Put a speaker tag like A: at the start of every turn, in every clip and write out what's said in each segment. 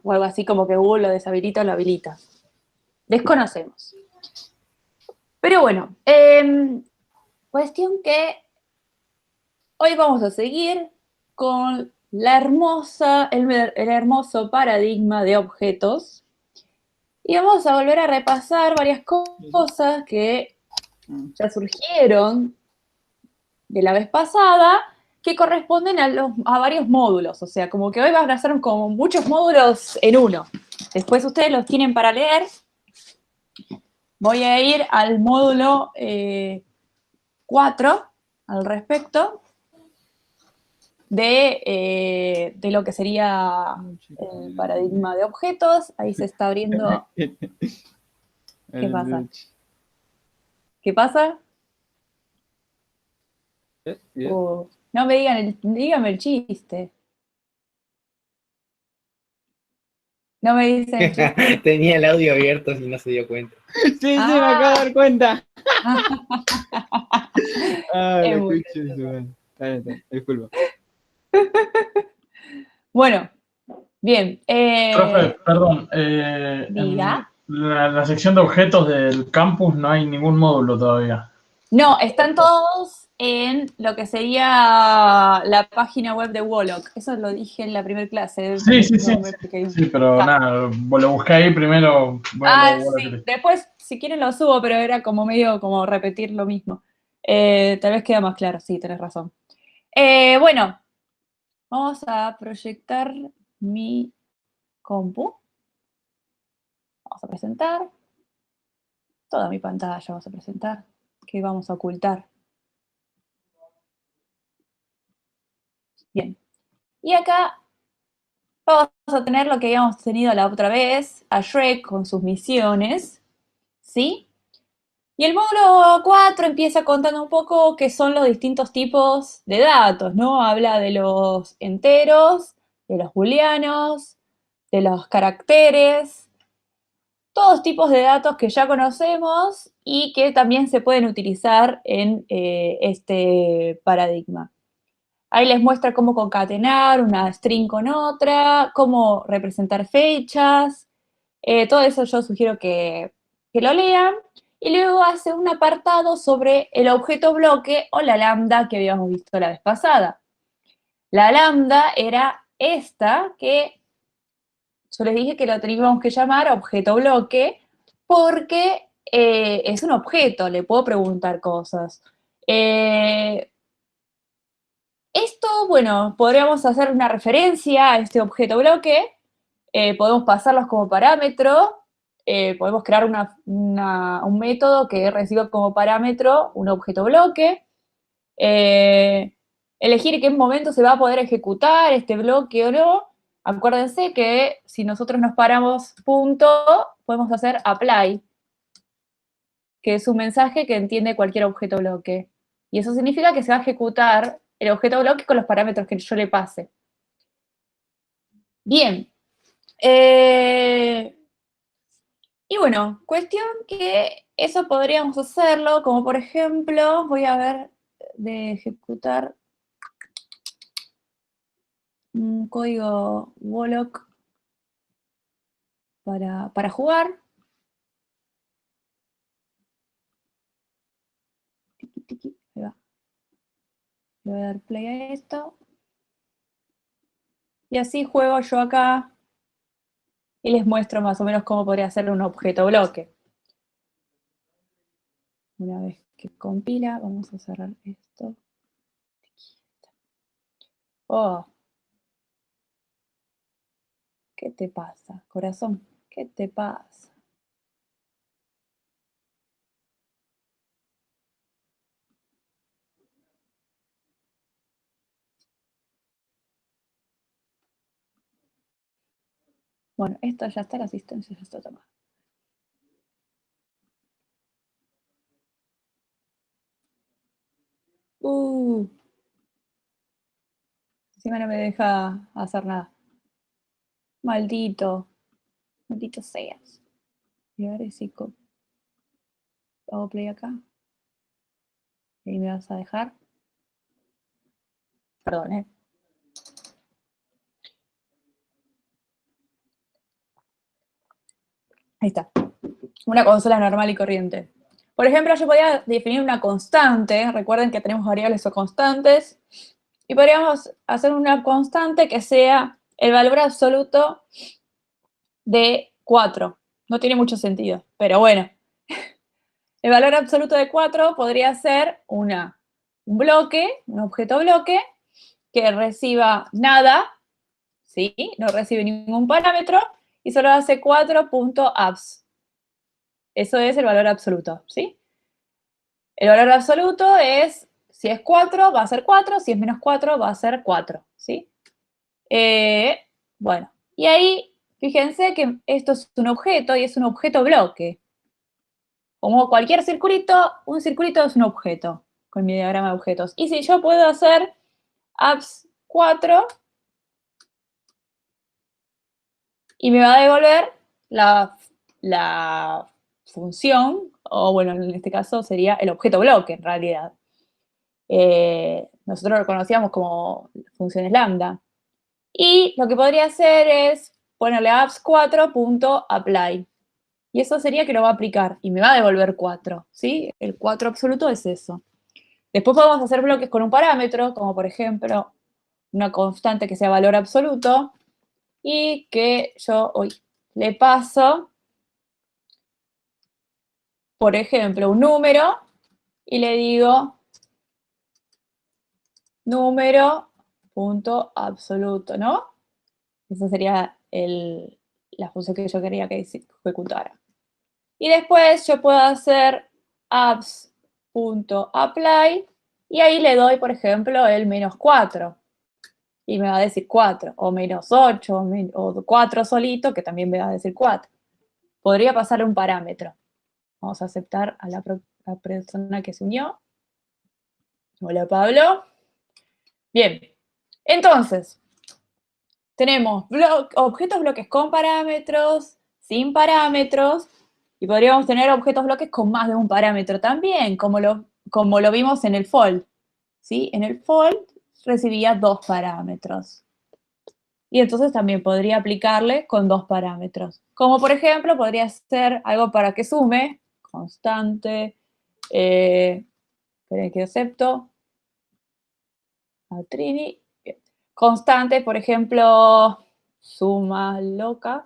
A: o algo así como que Google lo deshabilita o lo habilita. Desconocemos. Pero bueno, cuestión que hoy vamos a seguir con el hermoso paradigma de objetos y vamos a volver a repasar varias cosas que ya surgieron de la vez pasada que corresponden a varios módulos. O sea, como que hoy van a ser como muchos módulos en uno. Después ustedes los tienen para leer. Voy a ir al módulo 4 al respecto de lo que sería el paradigma de objetos. Ahí se está abriendo. ¿Qué pasa? ¿Qué pasa? No me digan dígame el chiste. No me dicen el chiste.
B: Tenía el audio abierto y no se dio cuenta.
C: Sí, me acabo de dar cuenta.
A: Es
C: La
A: muy
C: escuché. Está bien, disculpa.
A: bueno, bien.
D: Profe, perdón,
A: Diga.
D: en la sección de objetos del campus no hay ningún módulo todavía.
A: No, están todos en lo que sería la página web de Wolock. Eso lo dije en la primera clase.
D: Sí, sí, sí.
A: No me expliqué bien.
D: Sí, pero nada, lo busqué ahí primero. Voy a lo de
A: Sí.
D: Wolock.
A: Después, si quieren lo subo, pero era como medio como repetir lo mismo. Tal vez queda más claro, sí, tenés razón. Bueno, vamos a proyectar mi compu. Vamos a presentar. Toda mi pantalla vamos a presentar. ¿Qué vamos a ocultar? Bien. Y acá vamos a tener lo que habíamos tenido la otra vez, a Shrek con sus misiones, ¿sí? Y el módulo 4 empieza contando un poco qué son los distintos tipos de datos, ¿no? Habla de los enteros, de los booleanos, de los caracteres, todos tipos de datos que ya conocemos y que también se pueden utilizar en este paradigma. Ahí les muestra cómo concatenar una string con otra, cómo representar fechas. Todo eso yo sugiero que lo lean. Y luego hace un apartado sobre el objeto bloque o la lambda que habíamos visto la vez pasada. La lambda era esta que yo les dije que lo teníamos que llamar objeto bloque porque es un objeto, le puedo preguntar cosas. Esto, bueno, podríamos hacer una referencia a este objeto bloque, podemos pasarlos como parámetro, podemos crear un método que reciba como parámetro un objeto bloque, eh, elegir en qué momento se va a poder ejecutar este bloque o no. Acuérdense que si nosotros nos paramos punto, podemos hacer apply, que es un mensaje que entiende cualquier objeto bloque. Y eso significa que se va a ejecutar el objeto bloque con los parámetros que yo le pase. Bien. Y bueno, cuestión que eso podríamos hacerlo, como por ejemplo, voy a ver de ejecutar un código Wolock para jugar. Tiki, tiki, ahí va. Le voy a dar play a esto. Y así juego yo acá y les muestro más o menos cómo podría ser un objeto bloque. Una vez que compila, vamos a cerrar esto. Oh, ¿qué te pasa, corazón? ¿Qué te pasa? Bueno, esto ya está, la asistencia ya está tomada. Encima no me deja hacer nada. Maldito. Maldito seas. Y ahora sí, hago play acá. Y me vas a dejar. Perdón, Ahí está. Una consola normal y corriente. Por ejemplo, yo podría definir una constante. Recuerden que tenemos variables o constantes. Y podríamos hacer una constante que sea el valor absoluto de 4. No tiene mucho sentido, pero bueno. El valor absoluto de 4 podría ser un bloque, un objeto bloque, que reciba nada, ¿sí? No recibe ningún parámetro y solo hace 4.abs. Eso es el valor absoluto, ¿sí? El valor absoluto es, si es 4, va a ser 4, si es menos 4, va a ser 4, ¿sí? Bueno, y ahí, fíjense que esto es un objeto y es un objeto bloque. Como cualquier circulito, un circulito es un objeto, con mi diagrama de objetos. Y si yo puedo hacer abs 4 y me va a devolver la función, o bueno, en este caso sería el objeto bloque en realidad. Nosotros lo conocíamos como funciones lambda. Y lo que podría hacer es ponerle abs4.apply. Y eso sería que lo va a aplicar y me va a devolver 4, ¿sí? El 4 absoluto es eso. Después podemos hacer bloques con un parámetro, como por ejemplo una constante que sea valor absoluto y que yo hoy le paso, por ejemplo, un número y le digo número punto absoluto, ¿no? Esa sería la función que yo quería que ejecutara. Y después yo puedo hacer abs.apply y ahí le doy, por ejemplo, el menos 4. Y me va a decir 4, o menos 8, o 4 solito, que también me va a decir 4. Podría pasarle un parámetro. Vamos a aceptar a la persona que se unió. Hola, Pablo. Bien, entonces, tenemos objetos bloques con parámetros, sin parámetros, y podríamos tener objetos bloques con más de un parámetro también, como lo vimos en el fold. ¿Sí? En el fold recibía 2 parámetros. Y entonces también podría aplicarle con 2 parámetros. Como por ejemplo, podría ser algo para que sume, constante, esperen que acepto, a Trini, constante, por ejemplo, suma loca.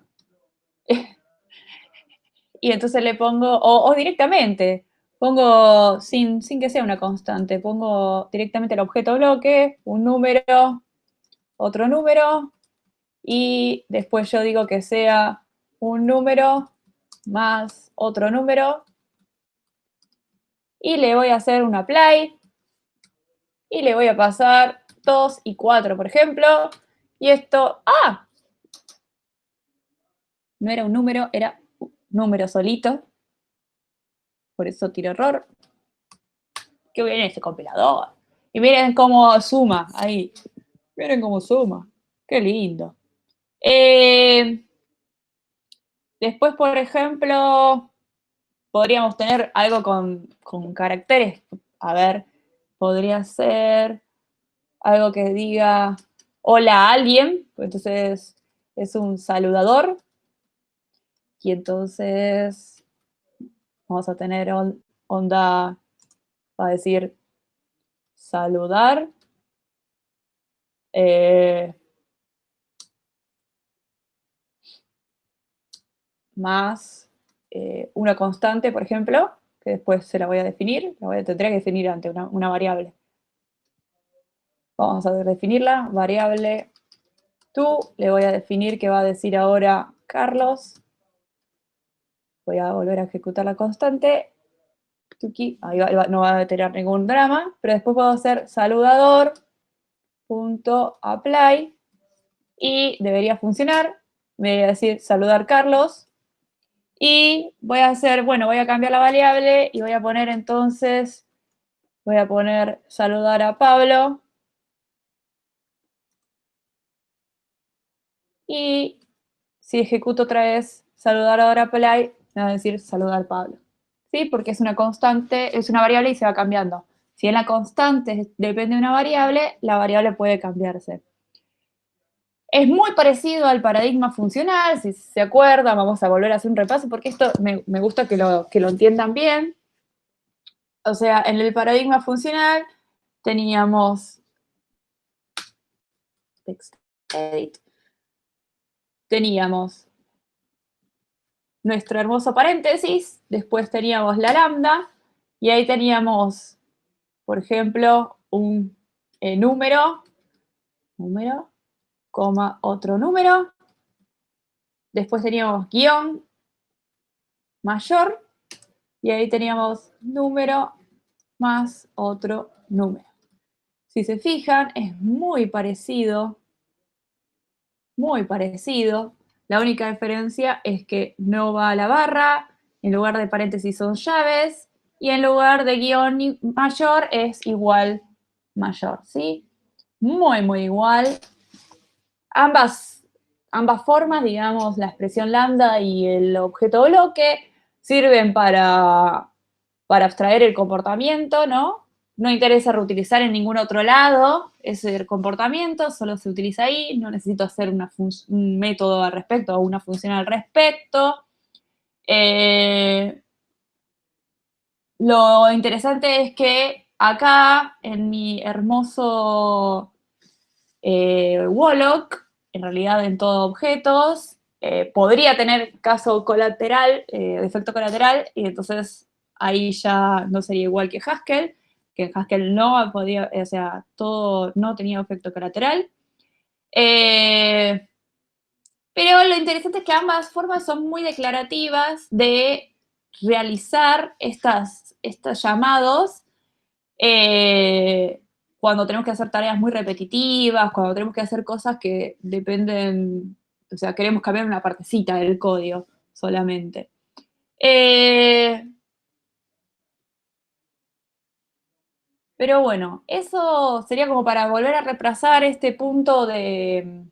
A: Y entonces le pongo, o directamente, pongo sin que sea una constante, pongo directamente el objeto bloque, un número, otro número, y después yo digo que sea un número más otro número, y le voy a hacer un apply, y le voy a pasar 2 y 4, por ejemplo, y esto, no era un número, era un número solito, por eso tiro error. Qué bien este compilador. Y miren cómo suma ahí. Miren cómo suma. Qué lindo. Después, por ejemplo, podríamos tener algo con caracteres. A ver, podría ser algo que diga hola a alguien. Entonces es un saludador. Y entonces vamos a tener onda, va a decir saludar. Más una constante, por ejemplo, que después se la voy a definir, tendría que definir ante una variable. Vamos a definirla, variable to, le voy a definir que va a decir ahora Carlos. Voy a volver a ejecutar la constante. Ahí no va a tener ningún drama, pero después puedo hacer saludador.apply y debería funcionar. Me voy a decir saludar Carlos. Y voy a hacer, bueno, voy a cambiar la variable y voy a poner entonces, voy a poner saludar a Pablo. Y si ejecuto otra vez saludar ahora a Apply, me va a decir saludar Pablo. ¿Sí? Porque es una constante, es una variable y se va cambiando. Si en la constante depende de una variable, la variable puede cambiarse. Es muy parecido al paradigma funcional, si se acuerdan, vamos a volver a hacer un repaso, porque esto me gusta que lo entiendan bien. O sea, en el paradigma funcional teníamos text edit, teníamos nuestro hermoso paréntesis, después teníamos la lambda, y ahí teníamos, por ejemplo, un número, coma, otro número, después teníamos guión mayor, y ahí teníamos número más otro número. Si se fijan, es muy parecido, muy parecido. La única diferencia es que no va a la barra, en lugar de paréntesis son llaves, y en lugar de guión mayor es igual mayor, ¿sí? Muy, muy igual. Ambas formas, digamos, la expresión lambda y el objeto bloque, sirven para abstraer el comportamiento, ¿no? No interesa reutilizar en ningún otro lado ese comportamiento, solo se utiliza ahí, no necesito hacer un método al respecto o una función al respecto. Lo interesante es que acá, en mi hermoso Walloc, en realidad en todo objetos, podría tener caso colateral, efecto colateral, y entonces ahí ya no sería igual que Haskell, que en Haskell no podía, o sea, todo no tenía efecto colateral. Pero lo interesante es que ambas formas son muy declarativas de realizar estos llamados cuando tenemos que hacer tareas muy repetitivas, cuando tenemos que hacer cosas que dependen, o sea, queremos cambiar una partecita del código solamente. Pero bueno, eso sería como para volver a repasar este punto de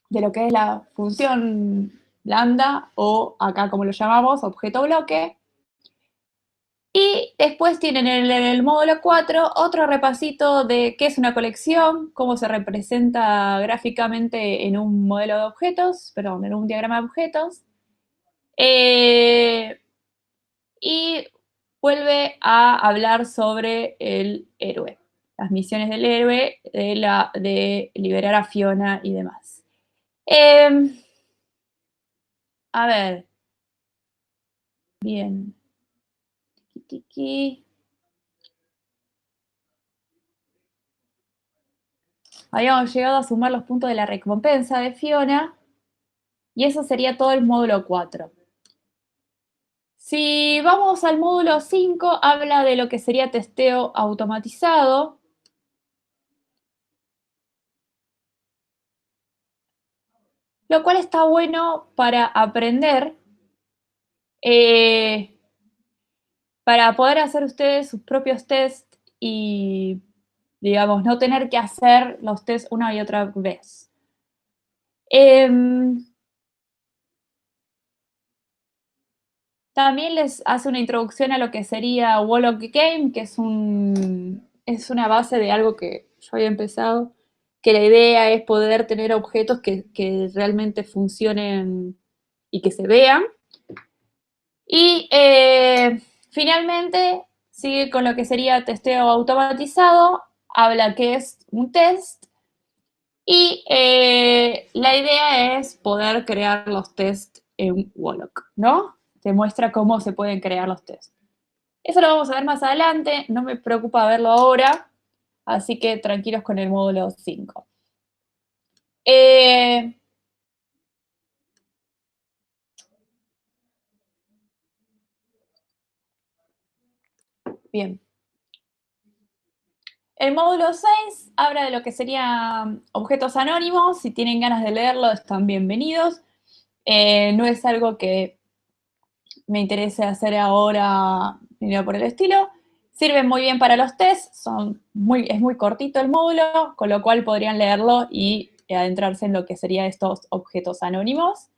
A: lo que es la función lambda, o acá como lo llamamos, objeto bloque. Y después tienen en el módulo 4 otro repasito de qué es una colección, cómo se representa gráficamente en un modelo de objetos, perdón, en un diagrama de objetos. Y vuelve a hablar sobre el héroe, las misiones del héroe, de liberar a Fiona y demás. A ver, bien. Tiki, tiki. Habíamos llegado a sumar los puntos de la recompensa de Fiona, y eso sería todo el módulo 4. Si vamos al módulo 5, habla de lo que sería testeo automatizado. Lo cual está bueno para aprender, para poder hacer ustedes sus propios tests y, digamos, no tener que hacer los tests una y otra vez. También les hace una introducción a lo que sería Walloc Game, que es una base de algo que yo había empezado, que la idea es poder tener objetos que realmente funcionen y que se vean. Y finalmente sigue con lo que sería testeo automatizado, habla que es un test, y la idea es poder crear los tests en Walloc, ¿no? Te muestra cómo se pueden crear los tests. Eso lo vamos a ver más adelante, no me preocupa verlo ahora, así que tranquilos con el módulo 5. Bien. El módulo 6 habla de lo que serían objetos anónimos. Si tienen ganas de leerlo, están bienvenidos. No es algo que me interese hacer ahora ni nada por el estilo. Sirven muy bien para los tests, es muy cortito el módulo, con lo cual podrían leerlo y adentrarse en lo que serían estos objetos anónimos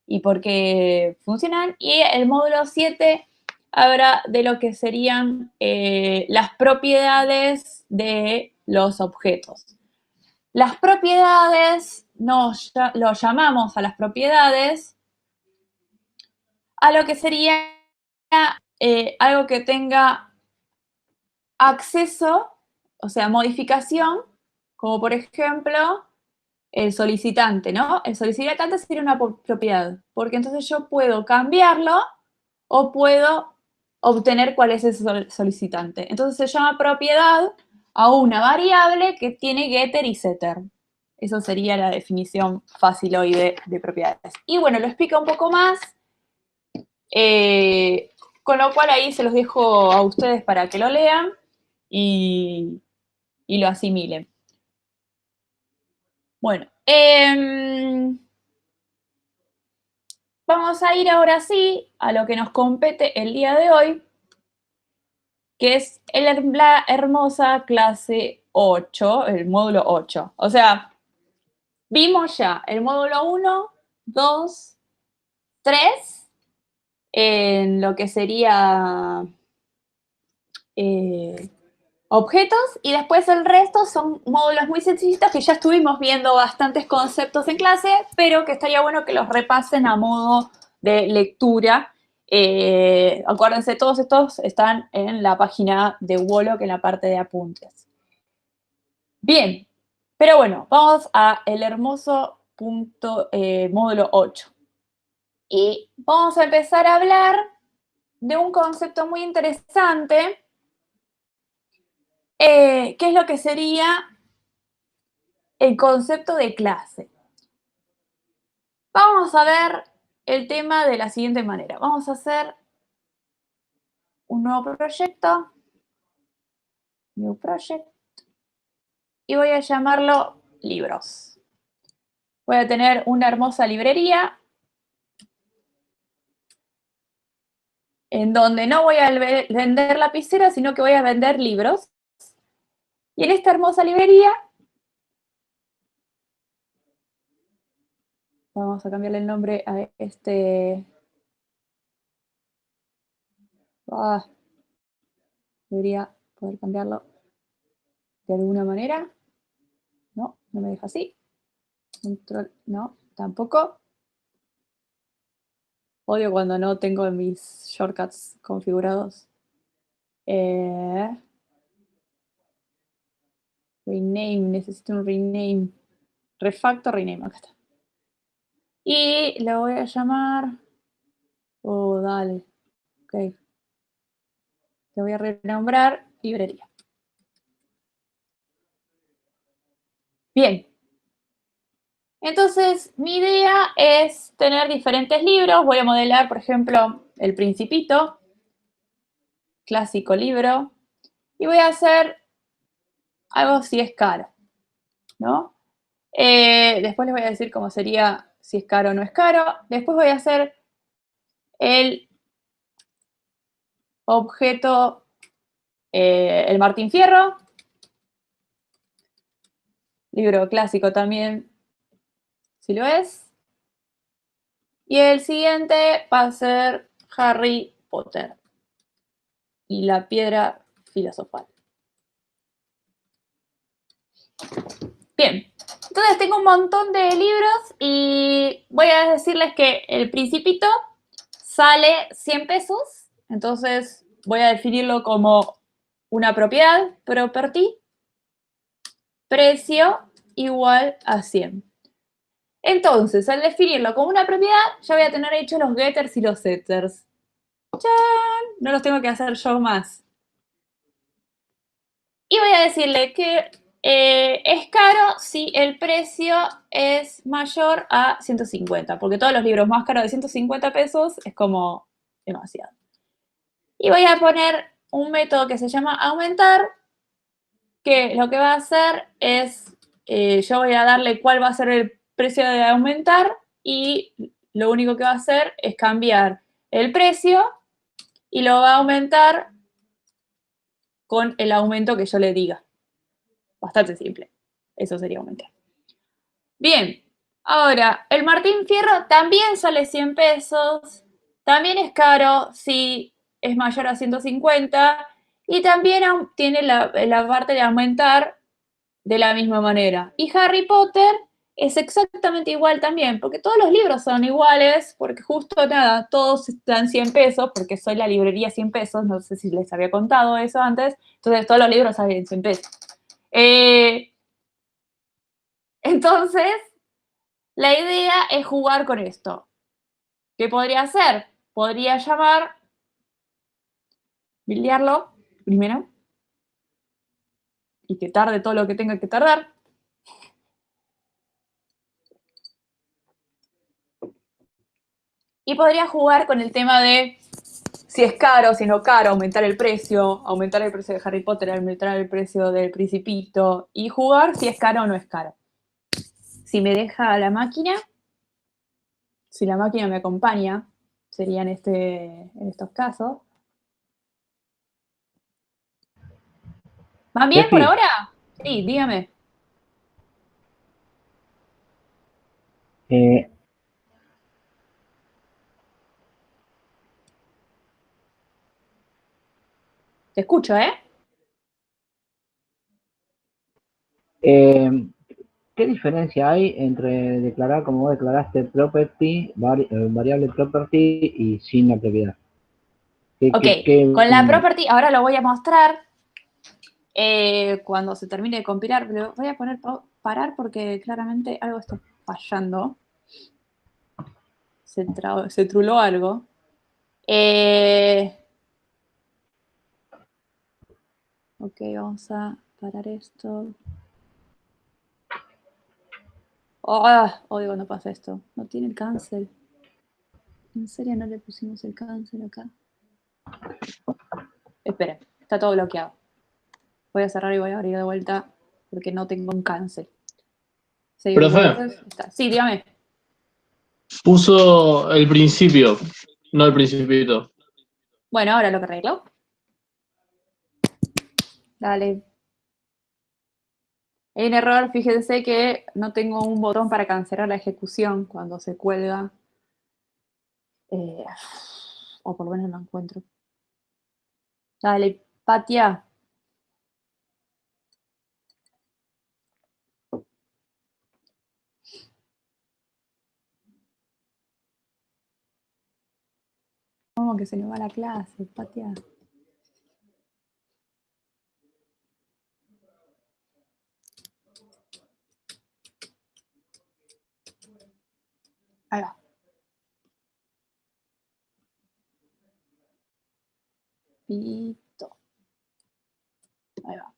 A: y por qué funcionan. Y el módulo 7 habla de lo que serían las propiedades de los objetos. Las propiedades lo llamamos a las propiedades a lo que sería algo que tenga acceso, o sea, modificación, como por ejemplo el solicitante, ¿no? El solicitante sería una propiedad, porque entonces yo puedo cambiarlo o puedo obtener cuál es ese solicitante. Entonces se llama propiedad a una variable que tiene getter y setter. Eso sería la definición fácil hoy de propiedades. Y bueno, lo explica un poco más, con lo cual ahí se los dejo a ustedes para que lo lean y lo asimilen. Bueno, vamos a ir ahora sí a lo que nos compete el día de hoy, que es la hermosa clase 8, el módulo 8. O sea, vimos ya el módulo 1, 2, 3, en lo que sería objetos, y después el resto son módulos muy sencillitos que ya estuvimos viendo bastantes conceptos en clase, pero que estaría bueno que los repasen a modo de lectura. Acuérdense, todos estos están en la página de Wolo, en la parte de apuntes. Bien, pero bueno, vamos a el hermoso módulo 8. Y vamos a empezar a hablar de un concepto muy interesante, que es lo que sería el concepto de clase. Vamos a ver el tema de la siguiente manera. Vamos a hacer un nuevo proyecto, New Project, y voy a llamarlo libros. Voy a tener una hermosa librería en donde no voy a vender lapiceras, sino que voy a vender libros. Y en esta hermosa librería vamos a cambiarle el nombre a este. Debería poder cambiarlo de alguna manera. No, no me deja así. Control, no, tampoco. Odio cuando no tengo mis shortcuts configurados. Rename, necesito un rename. Refactor, rename, acá está. Y lo voy a llamar. Oh, dale. Ok. Te voy a renombrar librería. Bien. Entonces, mi idea es tener diferentes libros. Voy a modelar, por ejemplo, El Principito, clásico libro, y voy a hacer algo si es caro, ¿no? Después les voy a decir cómo sería si es caro o no es caro. Después voy a hacer el objeto, el Martín Fierro, libro clásico también, si lo es. Y el siguiente va a ser Harry Potter y la piedra filosofal. Bien, entonces tengo un montón de libros y voy a decirles que El Principito sale 100 pesos, entonces voy a definirlo como una propiedad, property, precio igual a 100. Entonces, al definirlo como una propiedad, ya voy a tener hechos los getters y los setters. ¡Chan! No los tengo que hacer yo más. Y voy a decirle que es caro si el precio es mayor a 150, porque todos los libros más caros de 150 pesos es como demasiado. Y voy a poner un método que se llama aumentar, que lo que va a hacer es, yo voy a darle cuál va a ser el precio de aumentar y lo único que va a hacer es cambiar el precio y lo va a aumentar con el aumento que yo le diga. Bastante simple. Eso sería aumentar. Bien, ahora, el Martín Fierro también sale 100 pesos. También es caro si es mayor a 150. Y también tiene la parte de aumentar de la misma manera. Y Harry Potter es exactamente igual también, porque todos los libros son iguales, porque justo nada, todos están 100 pesos, porque soy la librería 100 pesos, no sé si les había contado eso antes, entonces todos los libros salen 100 pesos. Entonces, la idea es jugar con esto. ¿Qué podría hacer? Podría llamar, bildearlo primero, y que tarde todo lo que tenga que tardar. Y podría jugar con el tema de si es caro, si no caro, aumentar el precio de Harry Potter, aumentar el precio del Principito, y jugar si es caro o no es caro. Si me deja la máquina, si la máquina me acompaña, sería en estos casos. ¿Van bien por
E: Tefi,
A: ahora? Sí, dígame.
E: eh,
A: Te escucho, ¿eh?
E: eh, ¿qué diferencia hay entre declarar, como vos declaraste, property, variable property y sin la propiedad?
A: Ok, con la property, ahora lo voy a mostrar cuando se termine de compilar. Pero voy a poner parar porque claramente algo está fallando. Se truló algo. Ok, vamos a parar esto. Odio cuando pasa esto. No tiene el cancel. ¿En serio no le pusimos el cancel acá? Esperen, está todo bloqueado. Voy a cerrar y voy a abrir de vuelta porque no tengo un cancel. Save
B: Profe,
A: workers. Está. Sí, dígame.
B: puso el principio, no el principito.
A: Bueno, ahora lo que arreglo. Dale. Hay un error, fíjense que no tengo un botón para cancelar la ejecución cuando se cuelga. O por lo menos no encuentro. Dale, Patia. ¿Cómo que se me va la clase, Patia? Ahí va. Pito. Ahí va.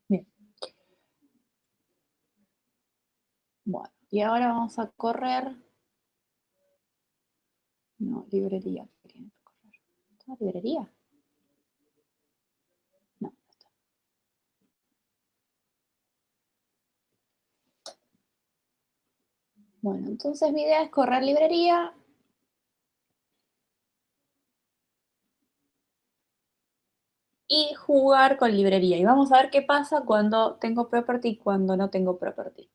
A: Bien. Bueno, y ahora vamos a correr. No, librería. ¿Está librería? No, no está. Bueno, entonces mi idea es correr librería. Y jugar con librería. Y vamos a ver qué pasa cuando tengo property y cuando no tengo property.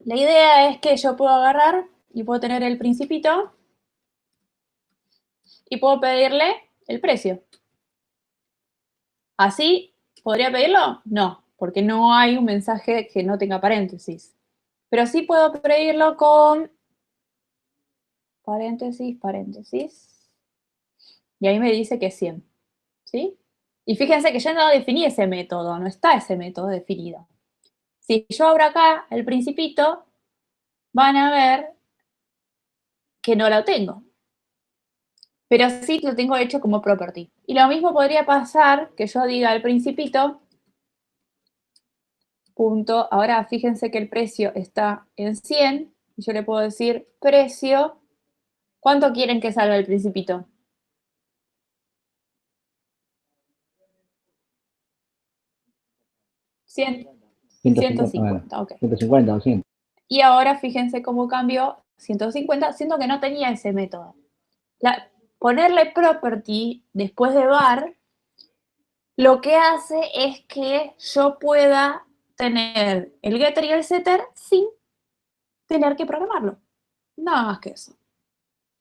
A: La idea es que yo puedo agarrar y puedo tener el principito y puedo pedirle el precio. ¿Así podría pedirlo? No, porque no hay un mensaje que no tenga paréntesis. Pero sí puedo pedirlo con paréntesis, paréntesis. Y ahí me dice que es 100. ¿Sí? Y fíjense que ya no definí ese método, no está ese método definido. Si yo abro acá el principito, van a ver que no lo tengo. Pero sí lo tengo hecho como property. Y lo mismo podría pasar que yo diga el principito, punto, ahora fíjense que el precio está en 100, y yo le puedo decir precio, ¿cuánto quieren que salga el principito? 100,
E: 150, bueno,
A: 150, ok.
E: 150 o 100.
A: Y ahora fíjense cómo cambió 150, siendo que no tenía ese método. Ponerle property después de var lo que hace es que yo pueda tener el getter y el setter sin tener que programarlo. Nada más que eso.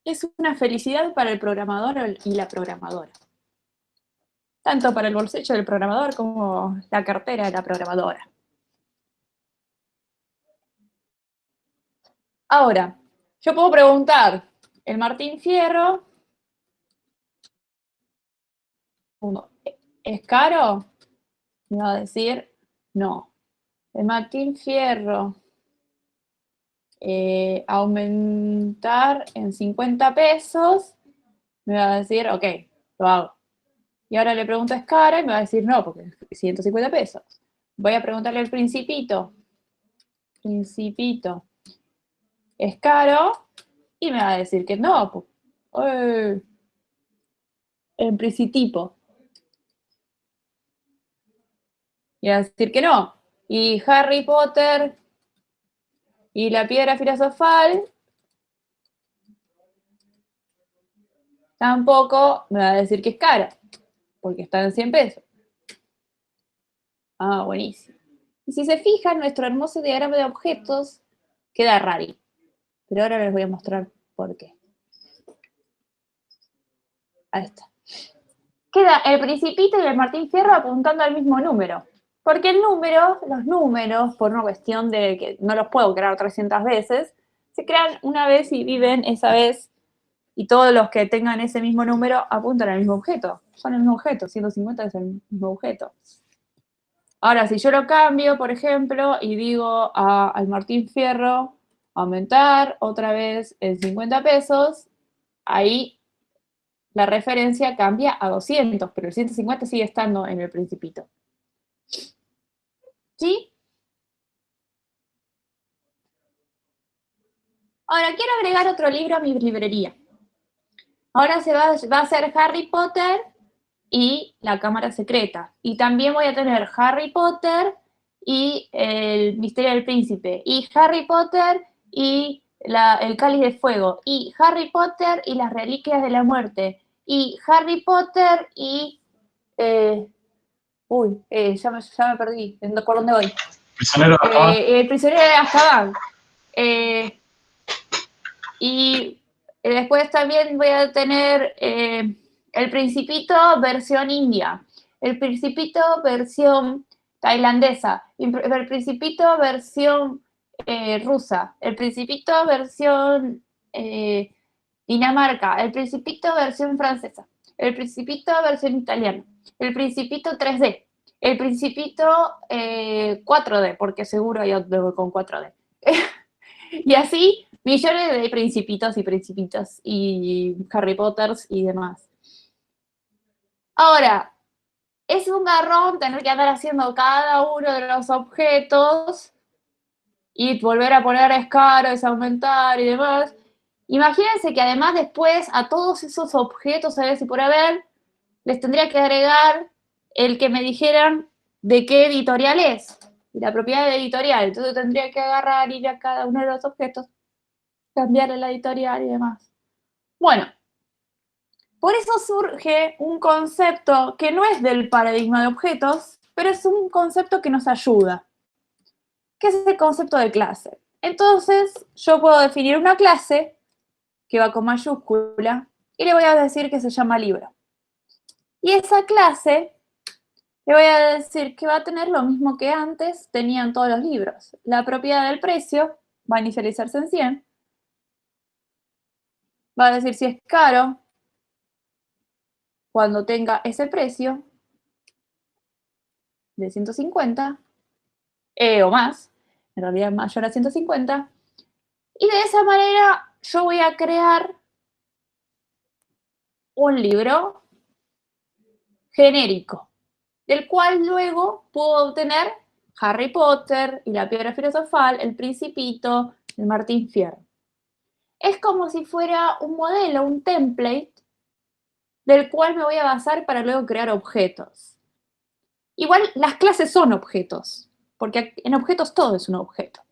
A: Es una felicidad para el programador y la programadora. Tanto para el bolsillo del programador como la cartera de la programadora. Ahora, yo puedo preguntar, ¿el Martín Fierro es caro? Me va a decir, no. El Martín Fierro, aumentar en 50 pesos, me va a decir, ok, lo hago. Y ahora le pregunto, ¿es caro? Y me va a decir, no, porque es 150 pesos. Voy a preguntarle al Principito. Principito, ¿es caro? Y me va a decir que no. En Principipo. Y va a decir que no. Y Harry Potter y la piedra filosofal tampoco me va a decir que es cara, porque está en 100 pesos. Ah, buenísimo. Y si se fijan, nuestro hermoso diagrama de objetos queda raro. Pero ahora les voy a mostrar por qué. Ahí está. Queda el Principito y el Martín Fierro apuntando al mismo número. Porque los números, por una cuestión de que no los puedo crear 300 veces, se crean una vez y viven esa vez, y todos los que tengan ese mismo número apuntan al mismo objeto. Son el mismo objeto, 150 es el mismo objeto. Ahora, si yo lo cambio, por ejemplo, y digo al Martín Fierro aumentar otra vez en 50 pesos, ahí la referencia cambia a 200, pero el 150 sigue estando en el Principito. ¿Sí? Ahora, quiero agregar otro libro a mi librería. Ahora va a ser Harry Potter y la Cámara Secreta. Y también voy a tener Harry Potter y el Misterio del Príncipe. Y Harry Potter y el Cáliz de Fuego. Y Harry Potter y las Reliquias de la Muerte. Y Harry Potter y... ya me perdí. ¿Por dónde voy?
D: Prisionero de Azkaban.
A: El prisionero de Azkaban. Y después también voy a tener el Principito versión india, el Principito versión tailandesa, el Principito versión rusa, el Principito versión Dinamarca, el Principito versión francesa, el Principito versión italiana, el Principito 3D, el Principito 4D, porque seguro hay otro con 4D. Y así, millones de principitos y principitas y Harry Potters y demás. Ahora, es un garrón tener que andar haciendo cada uno de los objetos y volver a poner escaros, aumentar y demás. Imagínense que además después a todos esos objetos, ¿sabes? Y por haber, les tendría que agregar el que me dijeran de qué editorial es, y la propiedad de editorial. Entonces tendría que agarrar, ir a cada uno de los objetos, cambiar la editorial y demás. Bueno, por eso surge un concepto que no es del paradigma de objetos, pero es un concepto que nos ayuda, que es el concepto de clase. Entonces, yo puedo definir una clase que va con mayúscula y le voy a decir que se llama libro. Y esa clase le voy a decir que va a tener lo mismo que antes tenían todos los libros. La propiedad del precio va a inicializarse en 100. Va a decir si es caro cuando tenga ese precio de 150 o más, en realidad mayor a 150, y de esa manera yo voy a crear un libro genérico, del cual luego puedo obtener Harry Potter y la Piedra Filosofal, el Principito, el Martín Fierro. Es como si fuera un modelo, un template, del cual me voy a basar para luego crear objetos. Igual las clases son objetos, porque en objetos todo es un objeto.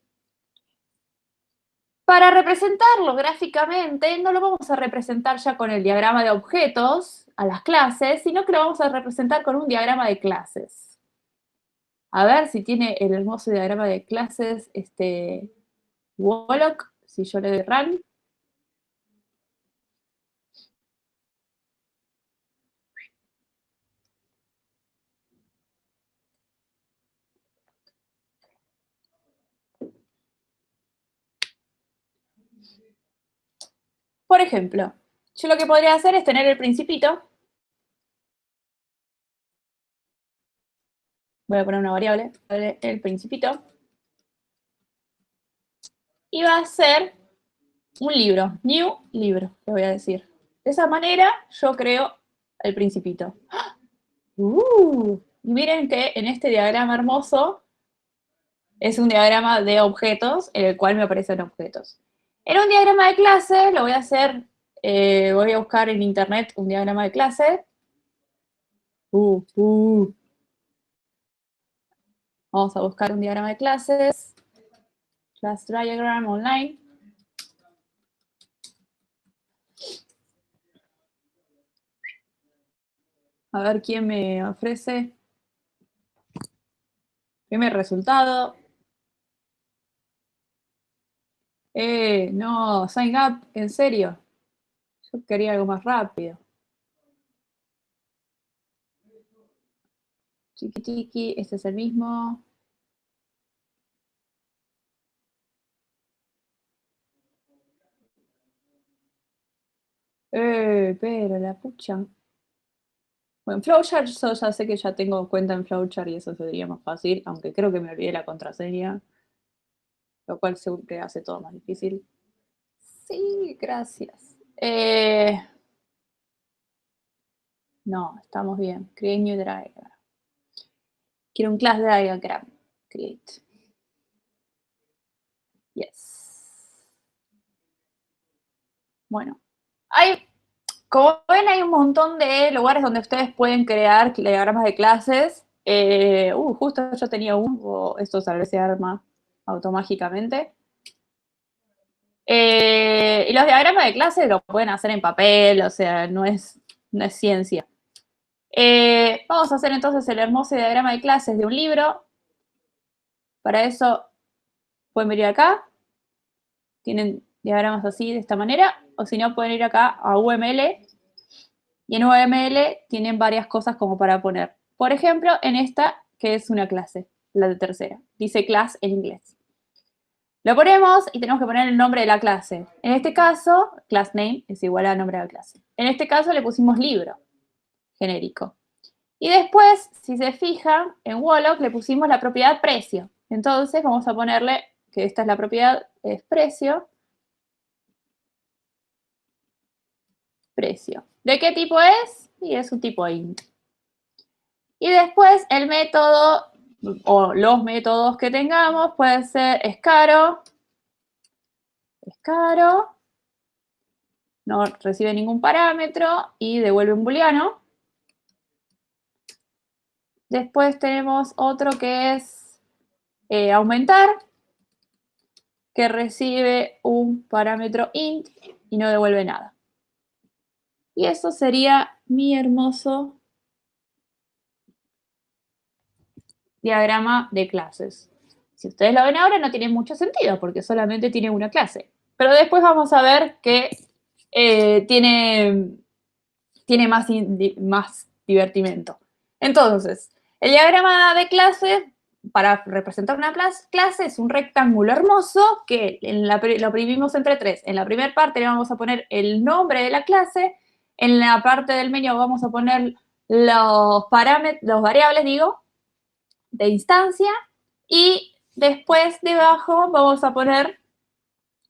A: Para representarlo gráficamente, no lo vamos a representar ya con el diagrama de objetos a las clases, sino que lo vamos a representar con un diagrama de clases. A ver si tiene el hermoso diagrama de clases Wollock, si yo le doy run. Por ejemplo, yo lo que podría hacer es tener el principito. Voy a poner una variable, el principito. Y va a ser un libro, new libro, le voy a decir. De esa manera yo creo el principito. Y miren que en este diagrama hermoso es un diagrama de objetos en el cual me aparecen objetos. En un diagrama de clase lo voy a hacer, voy a buscar en internet un diagrama de clase. Vamos a buscar un diagrama de clases. Class diagram online. A ver quién me ofrece. Primer resultado. No, sign up, en serio. Yo quería algo más rápido. Chiqui chiqui, este es el mismo. Pero la pucha. Bueno, Flowchart yo ya sé que ya tengo cuenta en Flowchart y eso sería más fácil, aunque creo que me olvidé la contraseña, lo cual siempre hace todo más difícil. Sí, gracias. No, estamos bien. Create new diagram. Quiero un class diagram. Create. Yes. Bueno, como ven, hay un montón de lugares donde ustedes pueden crear diagramas de clases. Justo yo tenía uno, esto tal vez se arma automágicamente. Y los diagramas de clases los pueden hacer en papel, o sea, no es ciencia. Vamos a hacer entonces el hermoso diagrama de clases de un libro. Para eso pueden venir acá. Tienen diagramas así, de esta manera. O si no, pueden ir acá a UML. Y en UML tienen varias cosas como para poner. Por ejemplo, en esta, que es una clase, la de tercera. Dice class en inglés. Lo ponemos y tenemos que poner el nombre de la clase. En este caso, class name es igual al nombre de la clase. En este caso le pusimos libro, genérico. Y después, si se fijan, en Wollock le pusimos la propiedad precio. Entonces vamos a ponerle que esta es la propiedad, es precio. Precio. ¿De qué tipo es? Y es un tipo int. Y después el método o los métodos que tengamos puede ser escaro, no recibe ningún parámetro y devuelve un booleano. Después tenemos otro que es aumentar, que recibe un parámetro int y no devuelve nada. Y eso sería mi hermoso diagrama de clases. Si ustedes lo ven ahora no tiene mucho sentido porque solamente tiene una clase. Pero después vamos a ver que tiene más divertimento. Entonces, el diagrama de clase, para representar una clase, es un rectángulo hermoso que lo oprimimos entre tres. En la primera parte le vamos a poner el nombre de la clase, en la parte del menú vamos a poner los variables, de instancia, y después debajo vamos a poner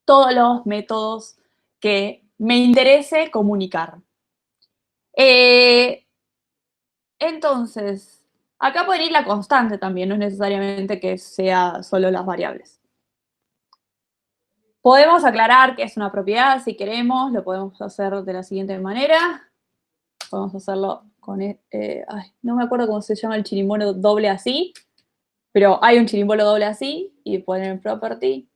A: todos los métodos que me interese comunicar. Entonces, acá puede ir la constante también, no es necesariamente que sea solo las variables. Podemos aclarar que es una propiedad, si queremos, lo podemos hacer de la siguiente manera. Podemos hacerlo con... no me acuerdo cómo se llama el chirimbolo doble así, pero hay un chirimbolo doble así, y poner en property.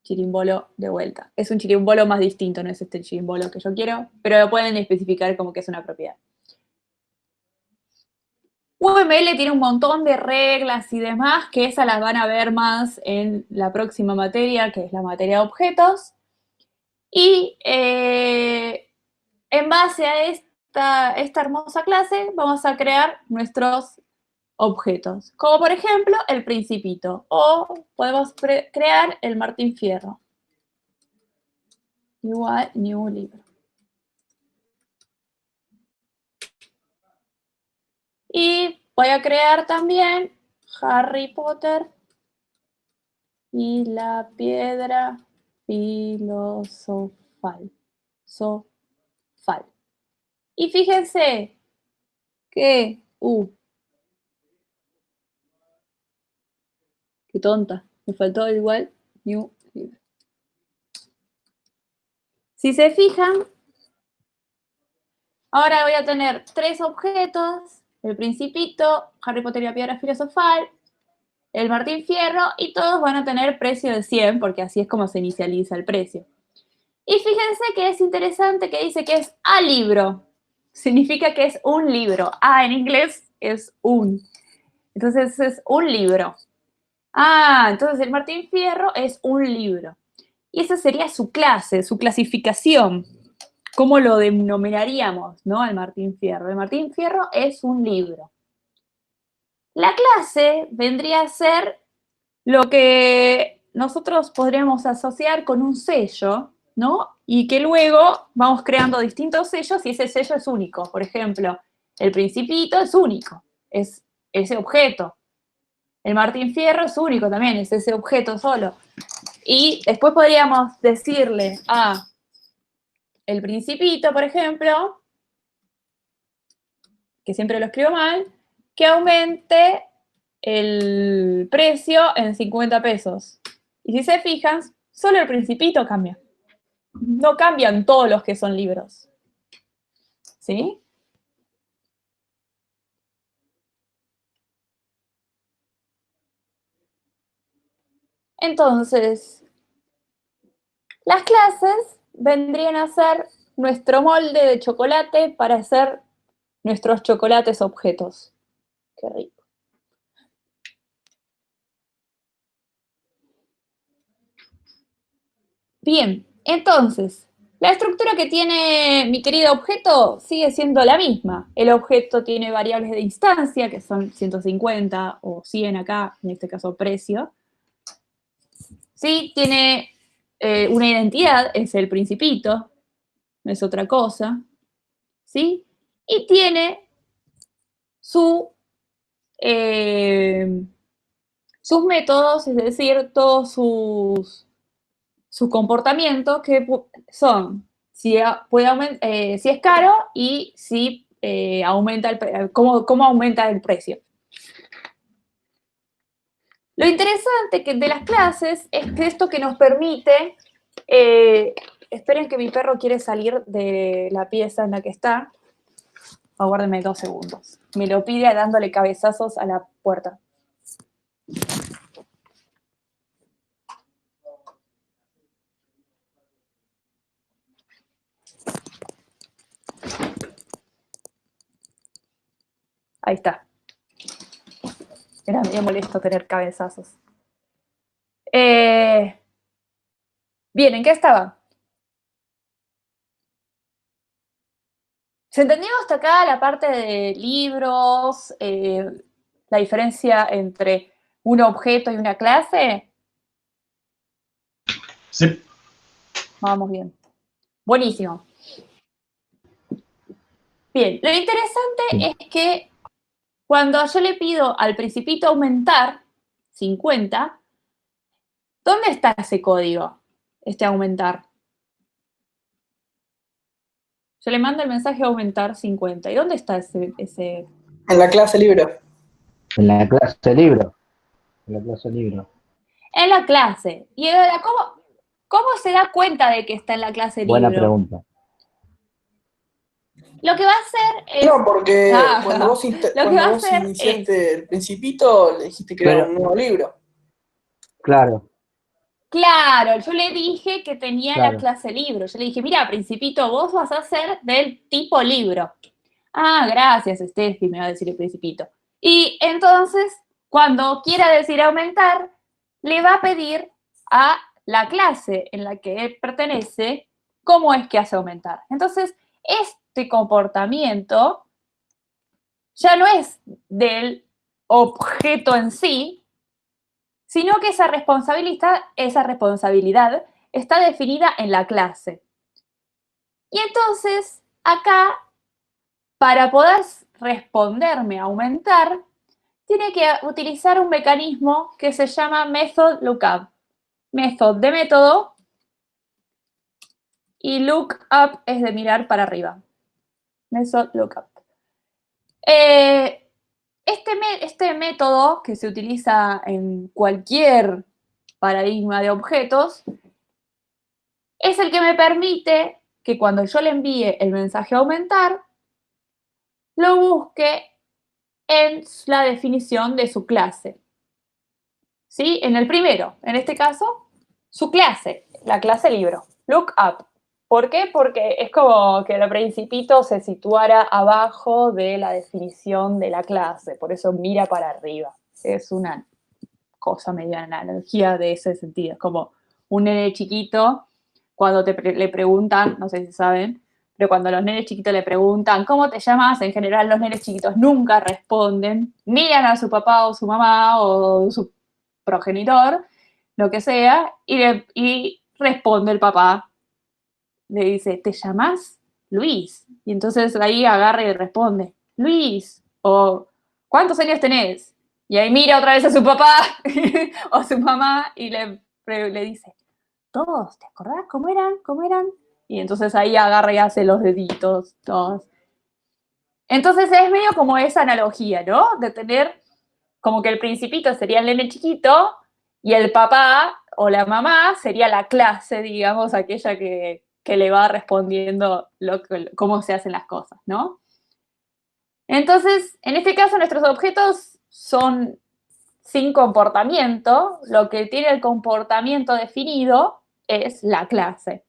A: chirimbolo de vuelta. Es un chirimbolo más distinto, no es este chirimbolo que yo quiero, pero lo pueden especificar como que es una propiedad. UML tiene un montón de reglas y demás, que esas las van a ver más en la próxima materia, que es la materia de objetos. Y en base a esta hermosa clase, vamos a crear nuestros objetos, como por ejemplo el Principito, o podemos crear el Martín Fierro. Igual, new libro. Y voy a crear también Harry Potter y la piedra filosofal. Y fíjense que... qué tonta. Me faltó igual new libro. Si se fijan, ahora voy a tener 3 objetos, el Principito, Harry Potter y la piedra filosofal, el Martín Fierro, y todos van a tener precio de 100, porque así es como se inicializa el precio. Y fíjense que es interesante que dice que es a libro. Significa que es un libro. En inglés es un. Entonces es un libro. Entonces el Martín Fierro es un libro. Y esa sería su clase, su clasificación. ¿Cómo lo denominaríamos, no? Al Martín Fierro. El Martín Fierro es un libro. La clase vendría a ser lo que nosotros podríamos asociar con un sello, ¿no? Y que luego vamos creando distintos sellos y ese sello es único. Por ejemplo, el Principito es único, es ese objeto. El Martín Fierro es único también, es ese objeto solo. Y después podríamos decirle a el Principito, por ejemplo, que siempre lo escribo mal, que aumente el precio en 50 pesos. Y si se fijan, solo el Principito cambia. No cambian todos los que son libros. ¿Sí? Entonces, las clases vendrían a ser nuestro molde de chocolate para hacer nuestros chocolates objetos. Qué rico. Bien, entonces, la estructura que tiene mi querido objeto sigue siendo la misma. El objeto tiene variables de instancia, que son 150 o 100 acá, en este caso precio. Sí, tiene una identidad, es el Principito, no es otra cosa. ¿Sí? Y tiene sus métodos, es decir, todos sus comportamientos que son si es caro y si aumenta cómo aumenta el precio. Lo interesante de las clases es que esto que nos permite, esperen que mi perro quiere salir de la pieza en la que está, aguárdenme 2 segundos, me lo pide dándole cabezazos a la puerta. Ahí está. Era medio molesto tener cabezazos. Bien, ¿en qué estaba? ¿Se entendió hasta acá la parte de libros, la diferencia entre un objeto y una clase?
D: Sí.
A: Vamos bien. Buenísimo. Bien, lo interesante es que cuando yo le pido al Principito aumentar 50, ¿dónde está ese código? Este aumentar. Yo le mando el mensaje aumentar 50. ¿Y dónde está ese?
F: En la clase libro.
E: En la clase libro. En la clase libro.
A: En la clase. ¿Y ahora cómo se da cuenta de que está en la clase libro?
E: Buena pregunta.
A: Lo que va a hacer es...
F: No, porque cuando vos
A: hacer
F: iniciaste el Principito, le dijiste que era un nuevo libro.
E: Claro.
A: Claro, yo le dije que tenía la
E: Claro.
A: clase libro. Yo le dije, mira, Principito, vos vas a ser del tipo libro. Ah, gracias, Steffi, me va a decir el Principito. Y entonces, cuando quiera decir aumentar, le va a pedir a la clase en la que él pertenece cómo es que hace aumentar. Entonces, este comportamiento ya no es del objeto en sí, sino que esa responsabilidad está definida en la clase. Y entonces, acá, para poder responderme a aumentar, tiene que utilizar un mecanismo que se llama method lookup. Method de método y lookup es de mirar para arriba. Method lookup. Este método que se utiliza en cualquier paradigma de objetos es el que me permite que cuando yo le envíe el mensaje aumentar, lo busque en la definición de su clase. ¿Sí? En el primero, en este caso, su clase, la clase libro, lookup. ¿Por qué? Porque es como que el Principito se situara abajo de la definición de la clase, por eso mira para arriba. Es una cosa medio analogía de ese sentido. Es como un nene chiquito, cuando le preguntan, no sé si saben, pero cuando los nenes chiquitos le preguntan, ¿cómo te llamas? En general los nenes chiquitos nunca responden, miran a su papá o su mamá o su progenitor, lo que sea, y responde el papá. Le dice, ¿te llamas Luis? Y entonces ahí agarra y responde, Luis, o ¿cuántos años tenés? Y ahí mira otra vez a su papá o su mamá y le dice, todos, ¿te acordás cómo eran? ¿Cómo eran? Y entonces ahí agarra y hace los deditos, todos. Entonces es medio como esa analogía, ¿no? De tener como que el Principito sería el nene chiquito y el papá o la mamá sería la clase, digamos, aquella que le va respondiendo cómo se hacen las cosas, ¿no? Entonces, en este caso, nuestros objetos son sin comportamiento. Lo que tiene el comportamiento definido es la clase.